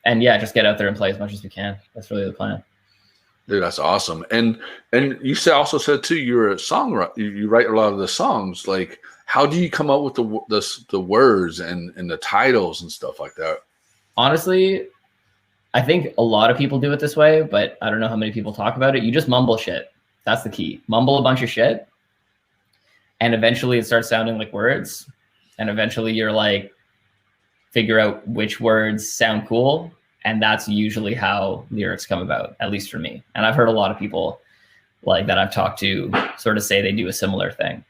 And yeah, just get out there and play as much as we can. That's really the plan. Dude, that's awesome. And you also said too, you're a songwriter. You write a lot of the songs. Like, how do you come up with the words and the titles and stuff like that? Honestly, I think a lot of people do it this way, but I don't know how many people talk about it. You just mumble shit. That's the key. Mumble a bunch of shit, and eventually it starts sounding like words. And eventually you're like, figure out which words sound cool. And that's usually how lyrics come about, at least for me. And I've heard a lot of people like that I've talked to sort of say they do a similar thing.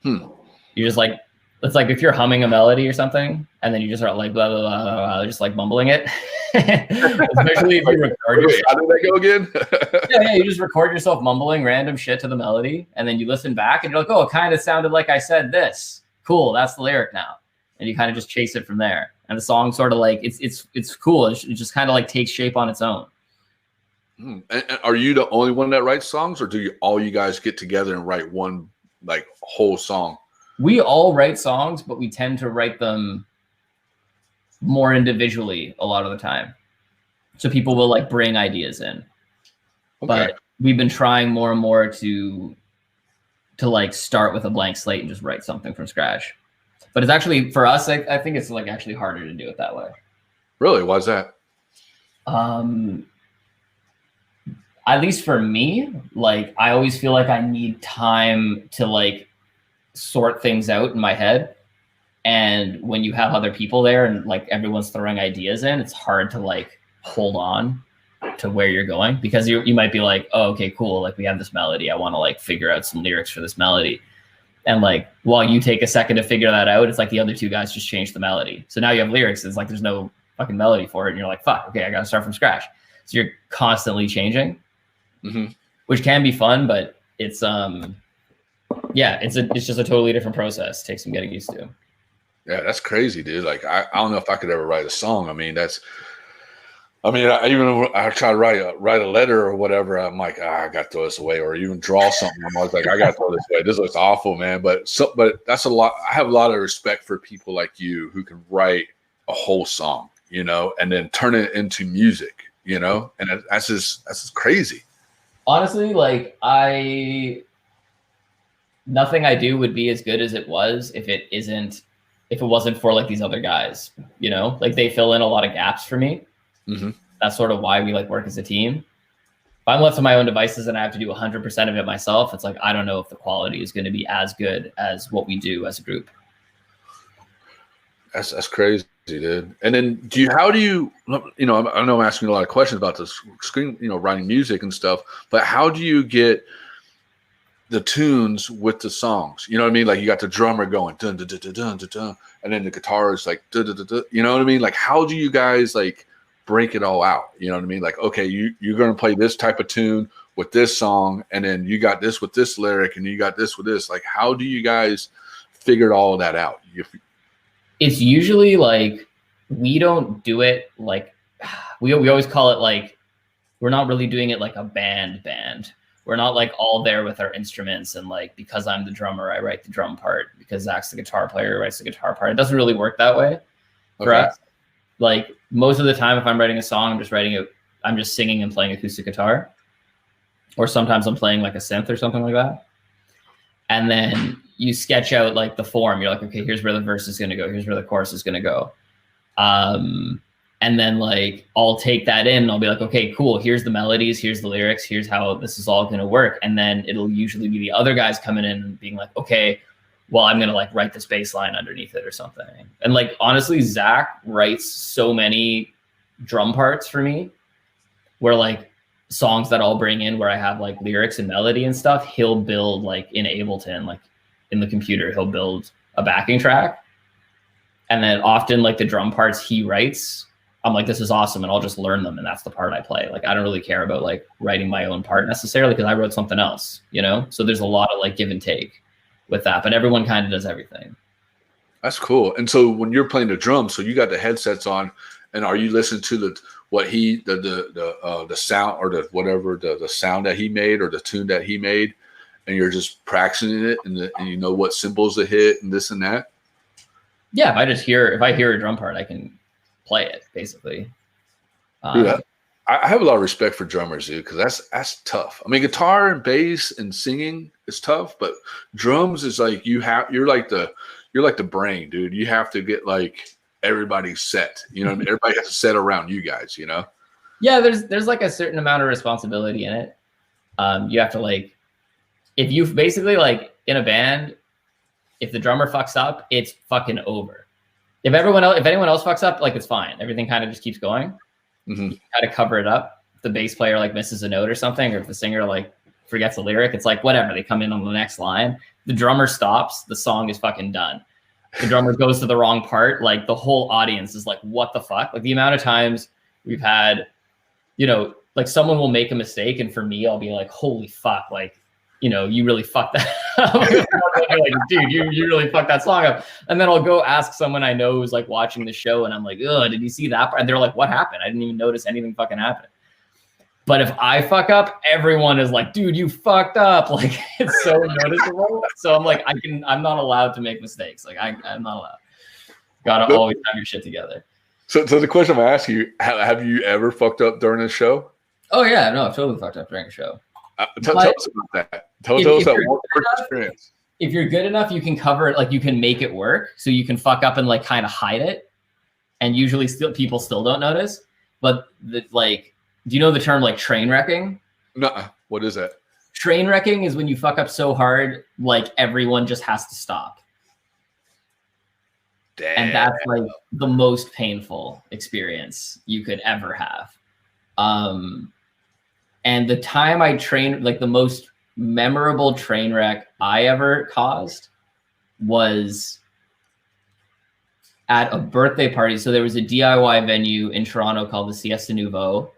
You're just like, it's like if you're humming a melody or something, and then you just start like blah, blah, blah, blah, blah, just like mumbling it. Especially if you record yourself. How did that go again? Yeah, you just record yourself mumbling random shit to the melody, and then you listen back and you're like, oh, it kind of sounded like I said this. Cool, that's the lyric now. And you kind of just chase it from there. And the song sort of like, it's cool. It just kind of like takes shape on its own. And are you the only one that writes songs, or do all you guys get together and write one like whole song? We all write songs, but we tend to write them more individually a lot of the time. So people will like bring ideas in. Okay. But we've been trying more and more to like start with a blank slate and just write something from scratch. But it's actually, for us, I think it's like actually harder to do it that way. Really? Why's that? at least for me, like I always feel like I need time to like sort things out in my head. And when you have other people there and like everyone's throwing ideas in, it's hard to like hold on to where you're going, because you might be like, oh, okay, cool. Like we have this melody. I want to like figure out some lyrics for this melody. And like, while you take a second to figure that out, it's like the other two guys just changed the melody. So now you have lyrics. It's like, there's no fucking melody for it. And you're like, fuck, okay, I got to start from scratch. So you're constantly changing, which can be fun, but it's, yeah, it's just a totally different process. It takes some getting used to. Yeah, that's crazy, dude. Like, I don't know if I could ever write a song. I mean, I try to write a letter or whatever. I'm like, I got to throw this away, or even draw something. I'm always like, I got to throw this away. This looks awful, man. But that's a lot. I have a lot of respect for people like you who can write a whole song, you know, and then turn it into music, you know, and that's just crazy. Honestly, like nothing I do would be as good as it was if it wasn't for like these other guys, you know, like they fill in a lot of gaps for me. That's sort of why we like work as a team. If I'm left to my own devices and I have to do 100% of it myself, it's like, I don't know if the quality is going to be as good as what we do as a group. That's crazy, dude. And then how do you, you know, I know I'm asking a lot of questions about this screen, you know, writing music and stuff, but how do you get the tunes with the songs? You know what I mean? Like you got the drummer going dun dun dun dun dun dun, dun, and then the guitar is like dun, dun, dun, dun, you know what I mean? Like how do you guys like break it all out? You know what I mean? Like, okay, you're going to play this type of tune with this song, and then you got this with this lyric, and you got this with this. Like, how do you guys figure all of that out? It's usually like, we don't do it like, we always call it like, we're not really doing it like a band. We're not like all there with our instruments and like, because I'm the drummer, I write the drum part, because Zach's the guitar player, writes the guitar part. It doesn't really work that way for us. Like most of the time, if I'm writing a song, I'm just singing and playing acoustic guitar, or sometimes I'm playing like a synth or something like that. And then you sketch out like the form. You're like, okay, here's where the verse is going to go. Here's where the chorus is going to go. And then like, I'll take that in and I'll be like, okay, cool. Here's the melodies. Here's the lyrics. Here's how this is all going to work. And then it'll usually be the other guys coming in and being like, okay, well, I'm going to like write this bass line underneath it or something. And like, honestly, Zach writes so many drum parts for me where like songs that I'll bring in where I have like lyrics and melody and stuff, he'll build like in Ableton, like in the computer, he'll build a backing track. And then often like the drum parts he writes, I'm like, this is awesome. And I'll just learn them. And that's the part I play. Like, I don't really care about like writing my own part necessarily, because I wrote something else, you know? So there's a lot of like give and take with that, but everyone kind of does everything. That's cool. And so when you're playing the drums, so you got the headsets on, and are you listening to the sound or the sound that he made or the tune that he made, and you're just practicing it and you know what cymbals to hit and this and that? Yeah, if I hear a drum part, I can play it basically. Dude, I have a lot of respect for drummers, dude, because that's tough. I mean, guitar and bass and singing is tough, but drums is like you're like the brain, dude. You have to get like everybody set. You know what I mean? Everybody has to set around you guys, you know? Yeah, there's like a certain amount of responsibility in it. You have to like, if you basically like in a band, if the drummer fucks up, it's fucking over. If anyone else fucks up, like it's fine. Everything kind of just keeps going. You gotta cover it up. If the bass player like misses a note or something, or if the singer like forgets a lyric, it's like whatever. They come in on the next line. The drummer stops. The song is fucking done. The drummer goes to the wrong part. Like the whole audience is like, what the fuck? Like the amount of times we've had, you know, like someone will make a mistake, and for me, I'll be like, holy fuck, like, you know, you really fucked that up. Like, dude, you really fucked that song up. And then I'll go ask someone I know who's like watching the show, and I'm like, oh, did you see that part? And they're like, what happened? I didn't even notice anything fucking happened. But if I fuck up, everyone is like, dude, you fucked up. Like, it's so noticeable. So I'm like, I'm not allowed to make mistakes. Like, I'm not allowed. Gotta always have your shit together. So the question I'm gonna ask you, have you ever fucked up during a show? Oh yeah, no, I've totally fucked up during a show. Tell us about that. Tell us that experience. If you're good enough, you can cover it. Like you can make it work. So you can fuck up and like kind of hide it. And usually people still don't notice. But like, do you know the term like train wrecking? Nuh-uh. What is that? Train wrecking is when you fuck up so hard, like everyone just has to stop. Damn. And that's like the most painful experience you could ever have. And the time I trained, like the most memorable train wreck I ever caused was at a birthday party. So there was a DIY venue in Toronto called the Siesta Nouveau.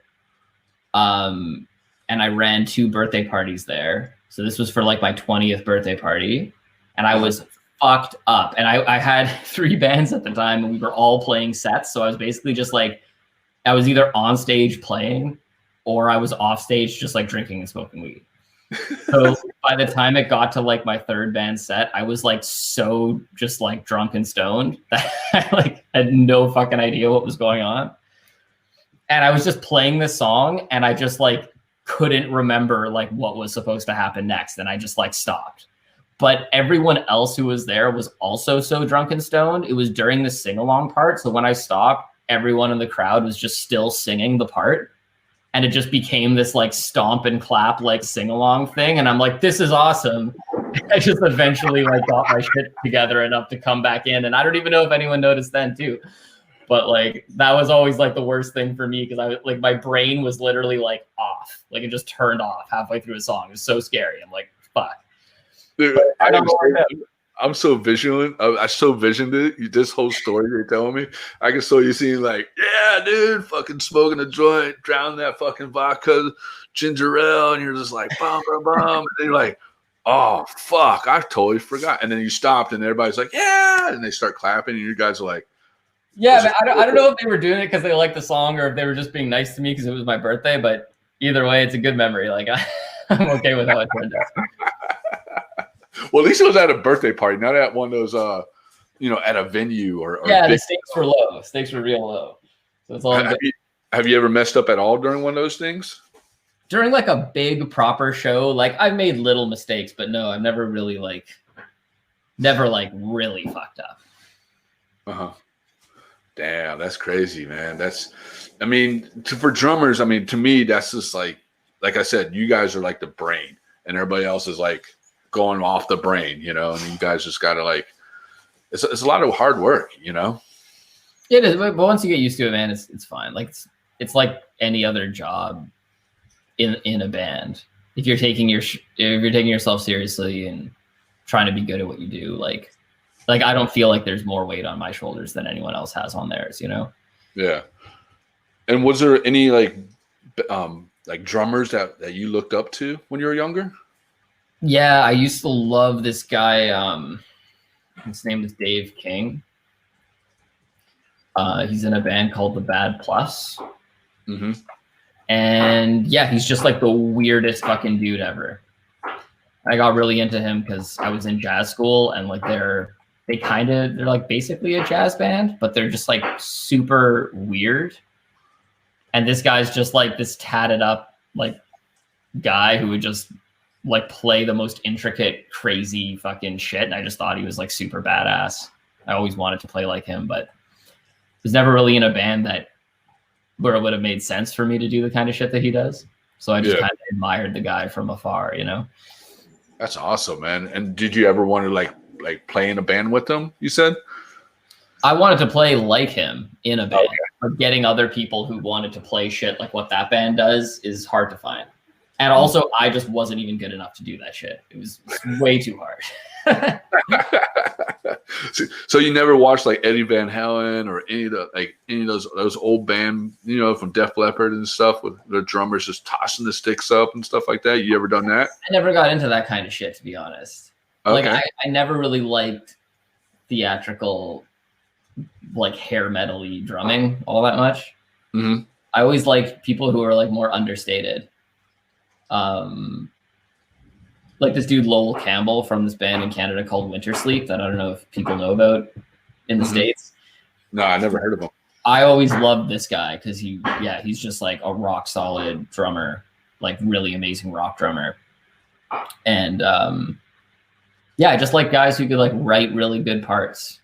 And I ran 2 birthday parties there. So this was for like my 20th birthday party. And I was fucked up. And I had 3 bands at the time and we were all playing sets. So I was basically just like, I was either on stage playing or I was off stage just like drinking and smoking weed. So by the time it got to like my 3rd band set, I was like so just like drunk and stoned that I like had no fucking idea what was going on. And I was just playing this song and I just like couldn't remember like what was supposed to happen next. And I just like stopped. But everyone else who was there was also so drunk and stoned. It was during the sing-along part. So when I stopped, everyone in the crowd was just still singing the part. And it just became this like stomp and clap, like sing along thing. And I'm like, this is awesome. I just eventually like got my shit together enough to come back in. And I don't even know if anyone noticed then too. But like, that was always like the worst thing for me. Cause I was like, my brain was literally like off. Like it just turned off halfway through a song. It was so scary. I'm like, fuck. Dude, I'm so vigilant. I so visioned it. This whole story you're telling me, I can so you seeing like, yeah, dude, fucking smoking a joint, drown that fucking vodka, ginger ale, and you're just like, bum, bum, bum. And you're like, oh, fuck, I totally forgot. And then you stopped, and everybody's like, yeah, and they start clapping, and you guys are like, yeah, man, I don't know if they were doing it because they liked the song or if they were just being nice to me because it was my birthday. But either way, it's a good memory. Like I'm okay with how it turned out. Well, at least it was at a birthday party, not at one of those, at a venue or yeah, the stakes were low. Stakes were real low. So it's all. Have you ever messed up at all during one of those things? During like a big proper show, like I've made little mistakes, but no, I've never really really fucked up. Uh-huh. Damn, that's crazy, man. For drummers, to me, that's just like I said, you guys are like the brain and everybody else is like going off the brain, and you guys just got to like, it's a lot of hard work, It is, but once you get used to it, man, it's fine. Like it's like any other job in a band. If you're taking yourself seriously and trying to be good at what you do, like I don't feel like there's more weight on my shoulders than anyone else has on theirs, Yeah. And was there any like drummers that you looked up to when you were younger? Yeah, I used to love this guy. His name is Dave King. He's in a band called The Bad Plus. Mm-hmm. And yeah, he's just like the weirdest fucking dude ever. I got really into him because I was in jazz school and like they're like basically a jazz band, but they're just like super weird. And this guy's just like this tatted up like guy who would just like play the most intricate, crazy fucking shit. And I just thought he was like super badass. I always wanted to play like him, but was never really in a band where it would have made sense for me to do the kind of shit that he does. So I just kind of admired the guy from afar, That's awesome, man. And did you ever want to like play in a band with him, you said? I wanted to play like him in a band, but getting other people who wanted to play shit like what that band does is hard to find. And also, I just wasn't even good enough to do that shit. It was way too hard. So you never watched like Eddie Van Halen or any of those old band, from Def Leppard and stuff with the drummers just tossing the sticks up and stuff like that? You ever done that? I never got into that kind of shit, to be honest. Okay. Like I never really liked theatrical, like hair metal-y drumming all that much. Mm-hmm. I always liked people who are like more understated. Like this dude Lowell Campbell from this band in Canada called Winter Sleep that I don't know if people know about in the States. No, I never heard of him. I always loved this guy because he's just like a rock solid drummer, like really amazing rock drummer. And I just like guys who could like write really good parts.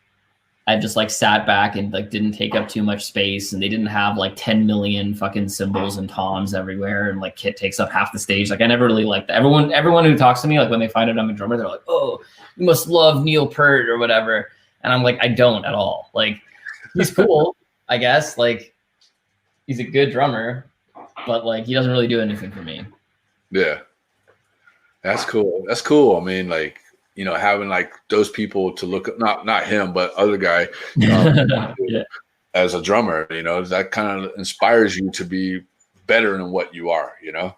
I just like sat back and like didn't take up too much space, and they didn't have like 10 million fucking cymbals and toms everywhere, and like kit takes up half the stage. Like I never really liked that. Everyone who talks to me, like when they find out I'm a drummer, they're like, "Oh, you must love Neil Peart or whatever," and I'm like, I don't at all. Like he's cool, I guess. Like he's a good drummer, but like he doesn't really do anything for me. Yeah, that's cool. That's cool. I mean, like, you know, having like those people to look up, not him, but other guy Yeah. as a drummer, you know, that kind of inspires you to be better than what you are, you know?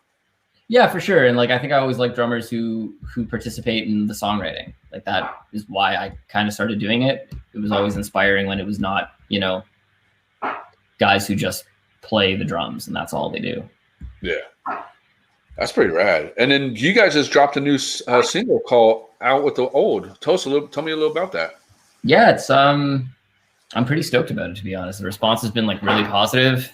Yeah, for sure. And like I think I always like drummers who participate in the songwriting. Like that is why I kind of started doing it. It was always inspiring when it was not, you know, guys who just play the drums and that's all they do. Yeah. That's pretty rad. And then you guys just dropped a new single called Out with the Old. Tell me a little about that. Yeah, it's I'm pretty stoked about it, to be honest. The response has been like really positive.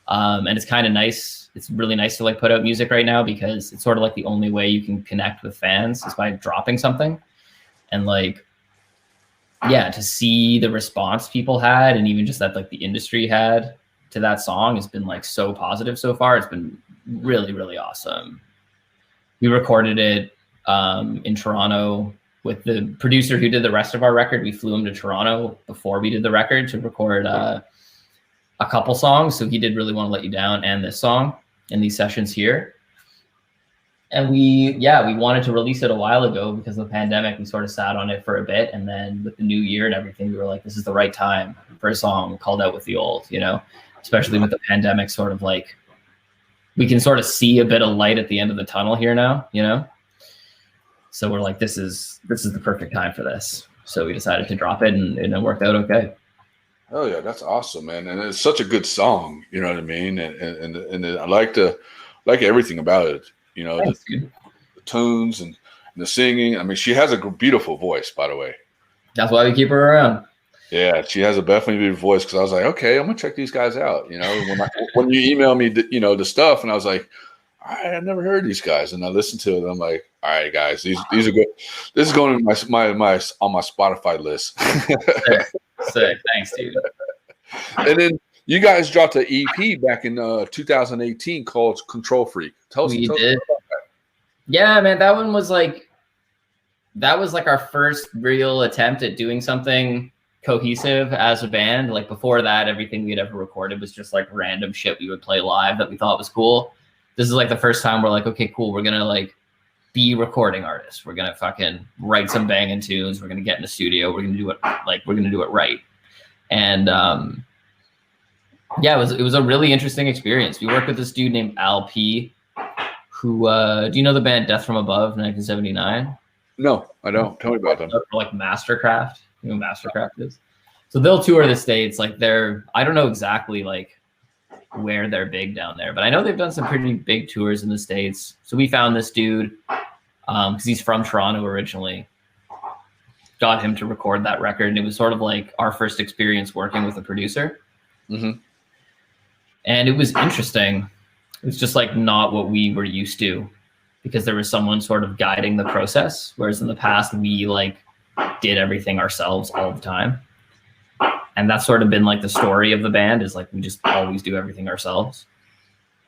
And it's kind of nice. It's really nice to like put out music right now because it's sort of like the only way you can connect with fans is by dropping something. And like, yeah, to see the response people had and even just that like the industry had to that song has been like so positive so far. It's been really, really awesome. We recorded it in Toronto with the producer who did the rest of our record. We flew him to Toronto before we did the record to record a couple songs. So he did Really Want to Let You Down and this song in these sessions here. And we wanted to release it a while ago because of the pandemic. We sort of sat on it for a bit. And then with the new year and everything, we were like, this is the right time for a song called Out with the Old, you know, especially with the pandemic sort of like, we can sort of see a bit of light at the end of the tunnel here now, you know? So we're like, this is the perfect time for this. So we decided to drop it and it worked out okay. Oh yeah, that's awesome, man. And it's such a good song, you know what I mean? And I like everything about it, you know, Thanks, the tunes and the singing. I mean, she has a beautiful voice, by the way. That's why we keep her around. Yeah, she has a definitely beautiful voice because I was like, okay, I'm gonna check these guys out. You know, when you email me, the stuff, and I was like, I've never heard these guys, and I listened to it. And I'm like, all right, guys, these are good. This is going to my on my Spotify list. Sick. Thanks, dude. And then you guys dropped an EP back in 2018 called Control Freak. Tell us about that. Yeah, man, that was like our first real attempt at doing something cohesive as a band. Like before that, everything we'd ever recorded was just like random shit we would play live that we thought was cool. This is like the first time we're like, okay, cool, we're gonna like be recording artists. We're gonna fucking write some banging tunes. We're gonna get in the studio. We're gonna do it right. And yeah, it was a really interesting experience. We worked with this dude named Al P, who do you know the band Death from Above, 1979? No, I don't. Tell me about them. Like Mastercraft. You know what Mastercraft is? So they'll tour the States. Like I don't know exactly like where they're big down there, but I know they've done some pretty big tours in the States. So we found this dude because he's from Toronto originally. Got him to record that record, and it was sort of like our first experience working with a producer. Mm-hmm. And it was interesting. It was just like not what we were used to because there was someone sort of guiding the process, whereas in the past we like did everything ourselves all the time. And that's sort of been like the story of the band is like we just always do everything ourselves.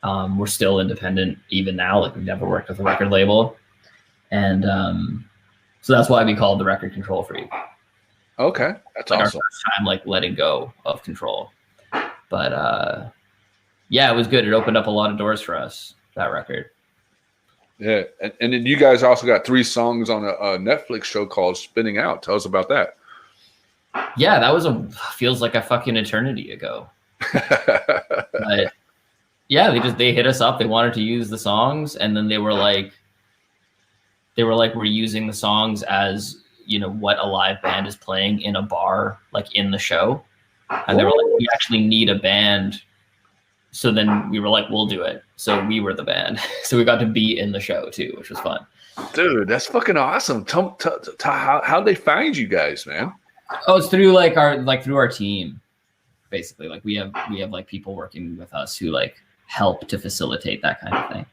We're still independent even now, like we've never worked with a record label. And so that's why we called the record Control Freak. Okay, that's like awesome. Our first time like letting go of control. But yeah, it was good. It opened up a lot of doors for us, that record. Yeah, and then you guys also got 3 songs on a Netflix show called Spinning Out. Tell us about that. Yeah, that feels like a fucking eternity ago. But yeah, they hit us up. They wanted to use the songs, and then they were like, we're using the songs as, you know, what a live band is playing in a bar, like in the show. And they were like, we actually need a band. So then we were like, we'll do it. So we were the band. So we got to be in the show too, which was fun. Dude, that's fucking awesome. How'd they find you guys, man? Oh, it's through through our team, basically. Like we have like people working with us who like help to facilitate that kind of thing.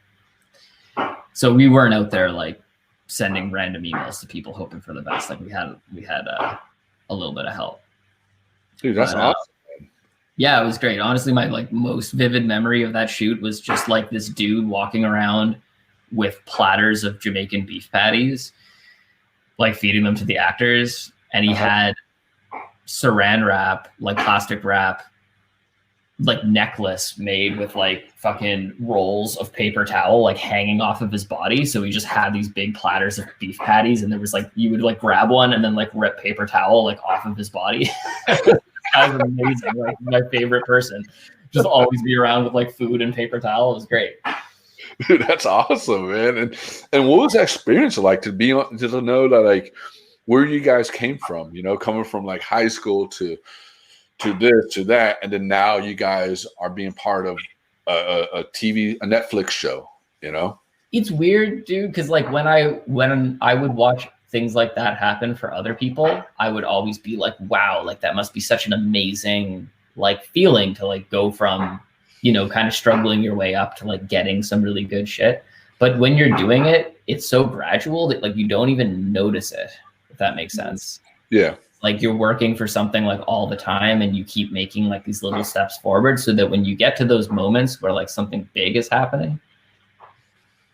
So we weren't out there like sending random emails to people hoping for the best. Like we had a little bit of help. Dude, that's But, awesome. yeah, it was great. Honestly, my like most vivid memory of that shoot was just like this dude walking around with platters of Jamaican beef patties, like feeding them to the actors. And he had saran wrap, like plastic wrap, like necklace made with like fucking rolls of paper towel like hanging off of his body. So he just had these big platters of beef patties, and there was like, you would like grab one and then like rip paper towel like off of his body. That was amazing. Like my favorite person. Just always be around with like food and paper towel. It was great. Dude, that's awesome, man. And what was that experience like to be on, to know that like where you guys came from, you know, coming from like high school to this, to that, and then now you guys are being part of a Netflix show, you know? It's weird, dude, because like when I would watch things like that happen for other people, I would always be like, wow, like that must be such an amazing like feeling to like go from, you know, kind of struggling your way up to like getting some really good shit. But when you're doing it, it's so gradual that like you don't even notice it, if that makes sense. Yeah. Like you're working for something like all the time, and you keep making like these little steps forward, so that when you get to those moments where like something big is happening,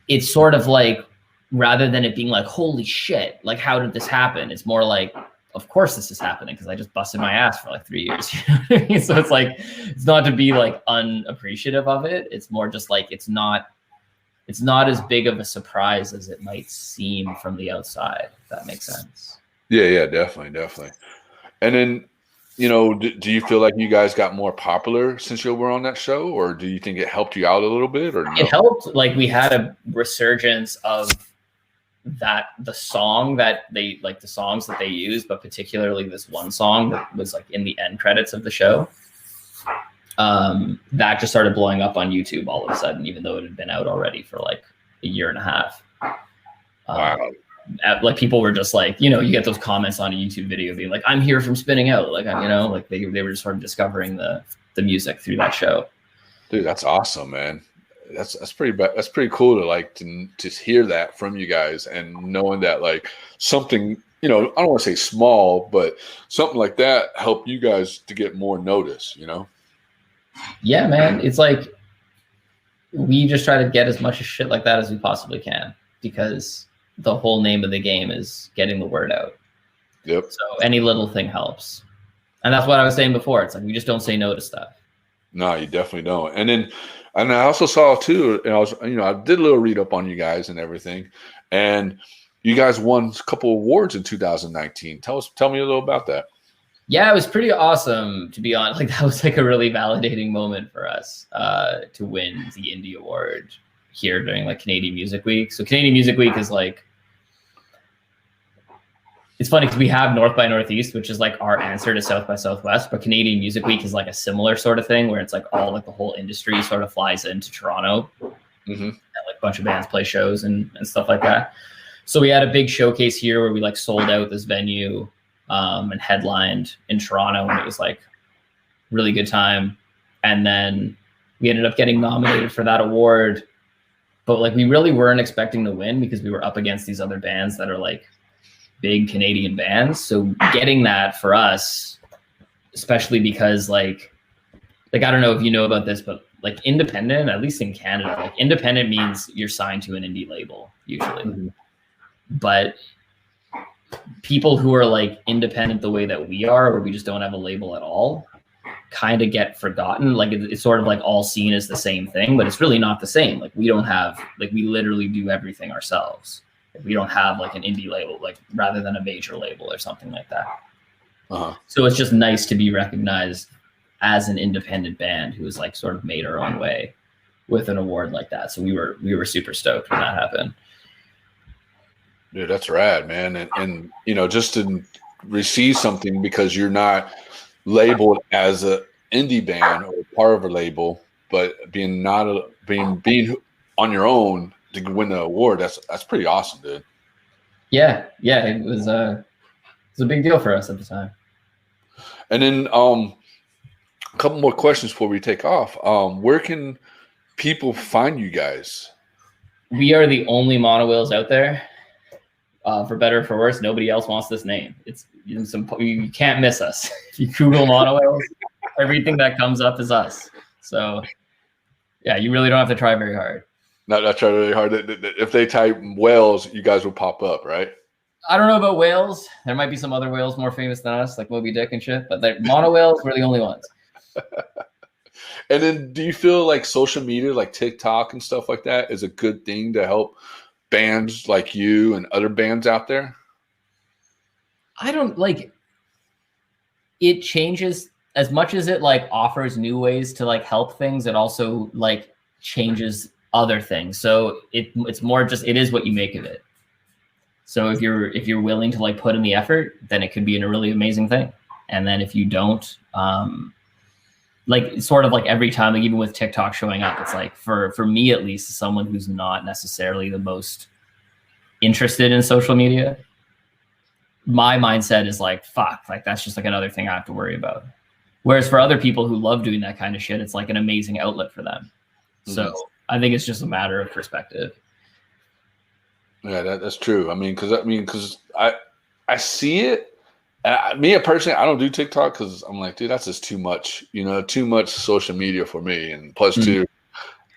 it's sort of like, rather than it being like, holy shit, like how did this happen? It's more like, of course this is happening because I just busted my ass for like 3 years. You know what I mean? So it's like, it's not to be like unappreciative of it. It's more just like, it's not as big of a surprise as it might seem from the outside, if that makes sense. Yeah, definitely. And then, you know, do you feel like you guys got more popular since you were on that show, or do you think it helped you out a little bit, or no? It helped. Like we had a resurgence of that, the song that they like, the songs that they used, but particularly this one song that was like in the end credits of the show. That just started blowing up on YouTube all of a sudden, even though it had been out already for like a year and a half. Wow. Like people were just like, you know, you get those comments on a YouTube video being like, I'm here from Spinning Out. Like, you know, like they were just sort of discovering the music through that show. Dude, that's awesome, man. That's pretty cool to like to hear that from you guys, and knowing that like something, you know, I don't want to say small, but something like that helped you guys to get more notice, you know? Yeah, man. It's like, we just try to get as much shit like that as we possibly can, because the whole name of the game is getting the word out. Yep. So any little thing helps. And that's what I was saying before. It's like, we just don't say no to stuff. No, you definitely don't. And I also saw too, and I did a little read up on you guys and everything, and you guys won a couple awards in 2019. Tell me a little about that. Yeah, it was pretty awesome, to be honest. Like that was like a really validating moment for us to win the Indie Award here during like Canadian Music Week. So Canadian Music Week is like, it's funny because we have North by Northeast, which is like our answer to South by Southwest, but Canadian Music Week is like a similar sort of thing where it's like all like the whole industry sort of flies into Toronto. And like a bunch of bands play shows and stuff like that. So we had a big showcase here where we like sold out this venue and headlined in Toronto, and it was like really good time. And then we ended up getting nominated for that award, but like we really weren't expecting to win because we were up against these other bands that are like big Canadian bands. So getting that for us, especially because like I don't know if you know about this, but like independent, at least in Canada, like independent means you're signed to an indie label usually. But people who are like independent the way that we are, where we just don't have a label at all, kind of get forgotten. Like it's sort of like all seen as the same thing, but it's really not the same. Like we don't have, like we literally do everything ourselves. We don't have like an indie label, like rather than a major label or something like that. So it's just nice to be recognized as an independent band who has like sort of made our own way with an award like that. So we were super stoked when that happened. Dude, that's rad, man. And you know, just to receive something because you're not labeled as an indie band or part of a label, but being on your own to win the award, that's pretty awesome, dude. Yeah, it was a big deal for us at the time. And then a couple more questions before we take off. Where can people find you guys? We are the only MONOWHALES out there. For better or for worse, nobody else wants this name. You can't miss us. If you Google MONOWHALES, everything that comes up is us. So yeah, you really don't have to try very hard. Not try really hard. If they type whales, you guys will pop up, right? I don't know about whales. There might be some other whales more famous than us, like Moby Dick and shit. But MONOWHALES, we're the only ones. And then do you feel like social media, like TikTok and stuff like that, is a good thing to help bands like you and other bands out there? I don't like it. Changes as much as it like offers new ways to like help things. It also like changes other things. So it's more just, it is what you make of it. So if you're willing to like put in the effort, then it could be a really amazing thing. And then if you don't, like sort of like every time, like even with TikTok showing up, it's like for me at least, as someone who's not necessarily the most interested in social media, my mindset is like, fuck, like that's just like another thing I have to worry about. Whereas for other people who love doing that kind of shit, it's like an amazing outlet for them. So I think it's just a matter of perspective. Yeah, that's true. I mean, because I see it. Me personally, I don't do TikTok because I'm like, dude, that's just too much. Too much social media for me. And plus, too,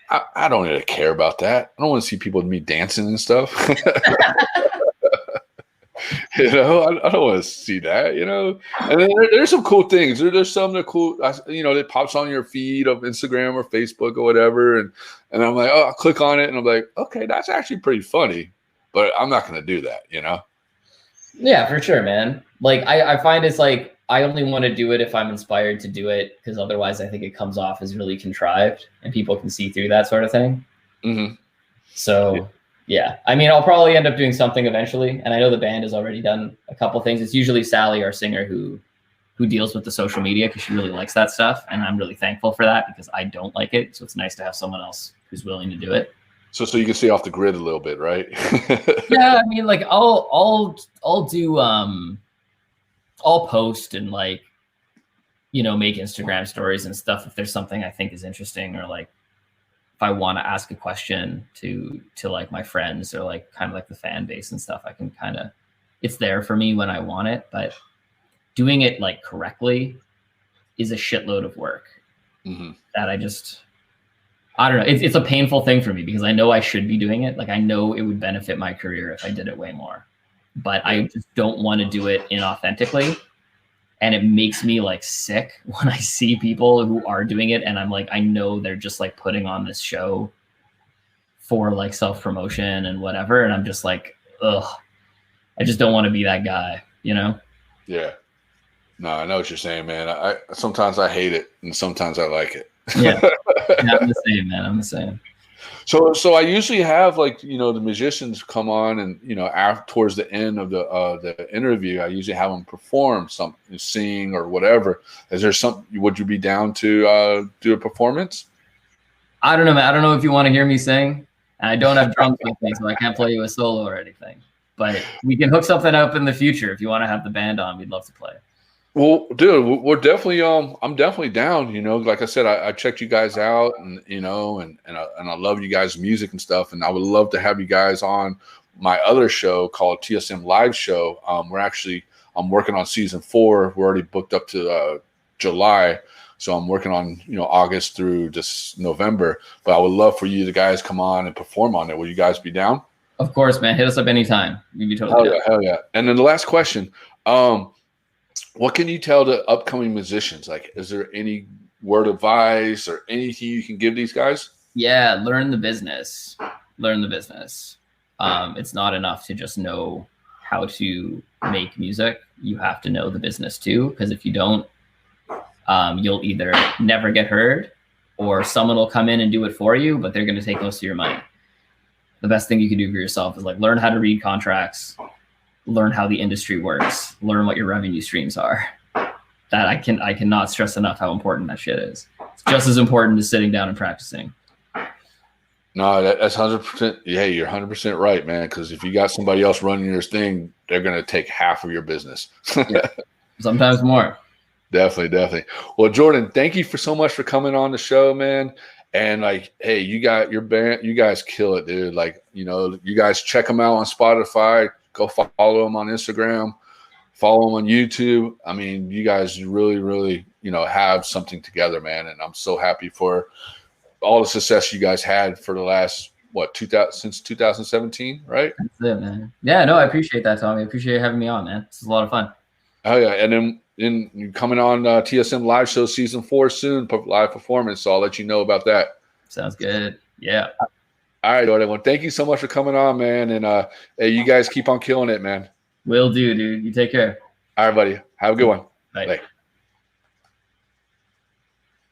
I don't really care about that. I don't want to see people with me dancing and stuff. I don't want to see that. And then there's some cool things. There's some that are cool. That pops on your feed of Instagram or Facebook or whatever, and I'm like, oh, I'll click on it, and I'm like, okay, that's actually pretty funny. But I'm not going to do that, Yeah, for sure, man. Like, I find it's like, I only want to do it if I'm inspired to do it, because otherwise I think it comes off as really contrived and people can see through that sort of thing. So, yeah. I mean, I'll probably end up doing something eventually. And I know the band has already done a couple things. It's usually Sally, our singer, who deals with the social media because she really likes that stuff. And I'm really thankful for that because I don't like it. So it's nice to have someone else who's willing to do it. So you can stay off the grid a little bit, right? Yeah, I mean, like I'll do I'll post and like, make Instagram stories and stuff if there's something I think is interesting, or like if I want to ask a question to like my friends or like kind of like the fan base and stuff, I can it's there for me when I want it, but doing it like correctly is a shitload of work that I don't know. It's a painful thing for me because I know I should be doing it. Like I know it would benefit my career if I did it way more, but I just don't want to do it inauthentically. And it makes me like sick when I see people who are doing it. And I'm like, I know they're just like putting on this show for like self-promotion and whatever. And I'm just like, ugh, I just don't want to be that guy, Yeah. No, I know what you're saying, man. I sometimes I hate it and sometimes I like it. Yeah. Yeah, I'm the same, man. I'm the same. So I usually have like the musicians come on, and towards the end of the interview, I usually have them perform something, sing or whatever. Is there something? Would you be down to do a performance? I don't know, man. I don't know if you want to hear me sing. And I don't have drums with me, so I can't play you a solo or anything. But we can hook something up in the future if you want to have the band on. We'd love to play. Well, dude, we're definitely I'm definitely down. Like I said, I checked you guys out, and and I love you guys' music and stuff, and I would love to have you guys on my other show called TSM Live Show. I'm working on season 4. We're already booked up to July, so I'm working on August through just November. But I would love for you guys come on and perform on it. Will you guys be down? Of course, man. Hit us up anytime. We'd be totally down. Hell yeah. And then the last question. What can you tell the upcoming musicians? Like, is there any word of advice or anything you can give these guys? Yeah, learn the business. Learn the business. It's not enough to just know how to make music. You have to know the business too, because if you don't, you'll either never get heard or someone will come in and do it for you, but they're going to take most of your money. The best thing you can do for yourself is like learn how to read contracts. Learn how the industry works, learn what your revenue streams are. That I cannot stress enough how important that shit is. It's just as important as sitting down and practicing. No, that's 100%. Yeah, you're 100% right, man. Because if you got somebody else running your thing, they're going to take half of your business. Yeah. Sometimes more. Definitely. Well, Jordan, thank you so much for coming on the show, man. And like, hey, you got your band, you guys kill it, dude. Like, you guys check them out on Spotify. Go follow them on Instagram. Follow them on YouTube. I mean, you guys really, really, have something together, man. And I'm so happy for all the success you guys had for the last, since 2017, right? That's it, man. Yeah, no, I appreciate that, Tommie. I appreciate you having me on, man. This is a lot of fun. Oh, yeah. And then coming on TSM Live Show Season 4 soon, live performance. So I'll let you know about that. Sounds good. Yeah. All right, Jordan. Well, thank you so much for coming on, man. And hey, you guys keep on killing it, man. Will do, dude. You take care. All right, buddy. Have a good one. Bye. Bye.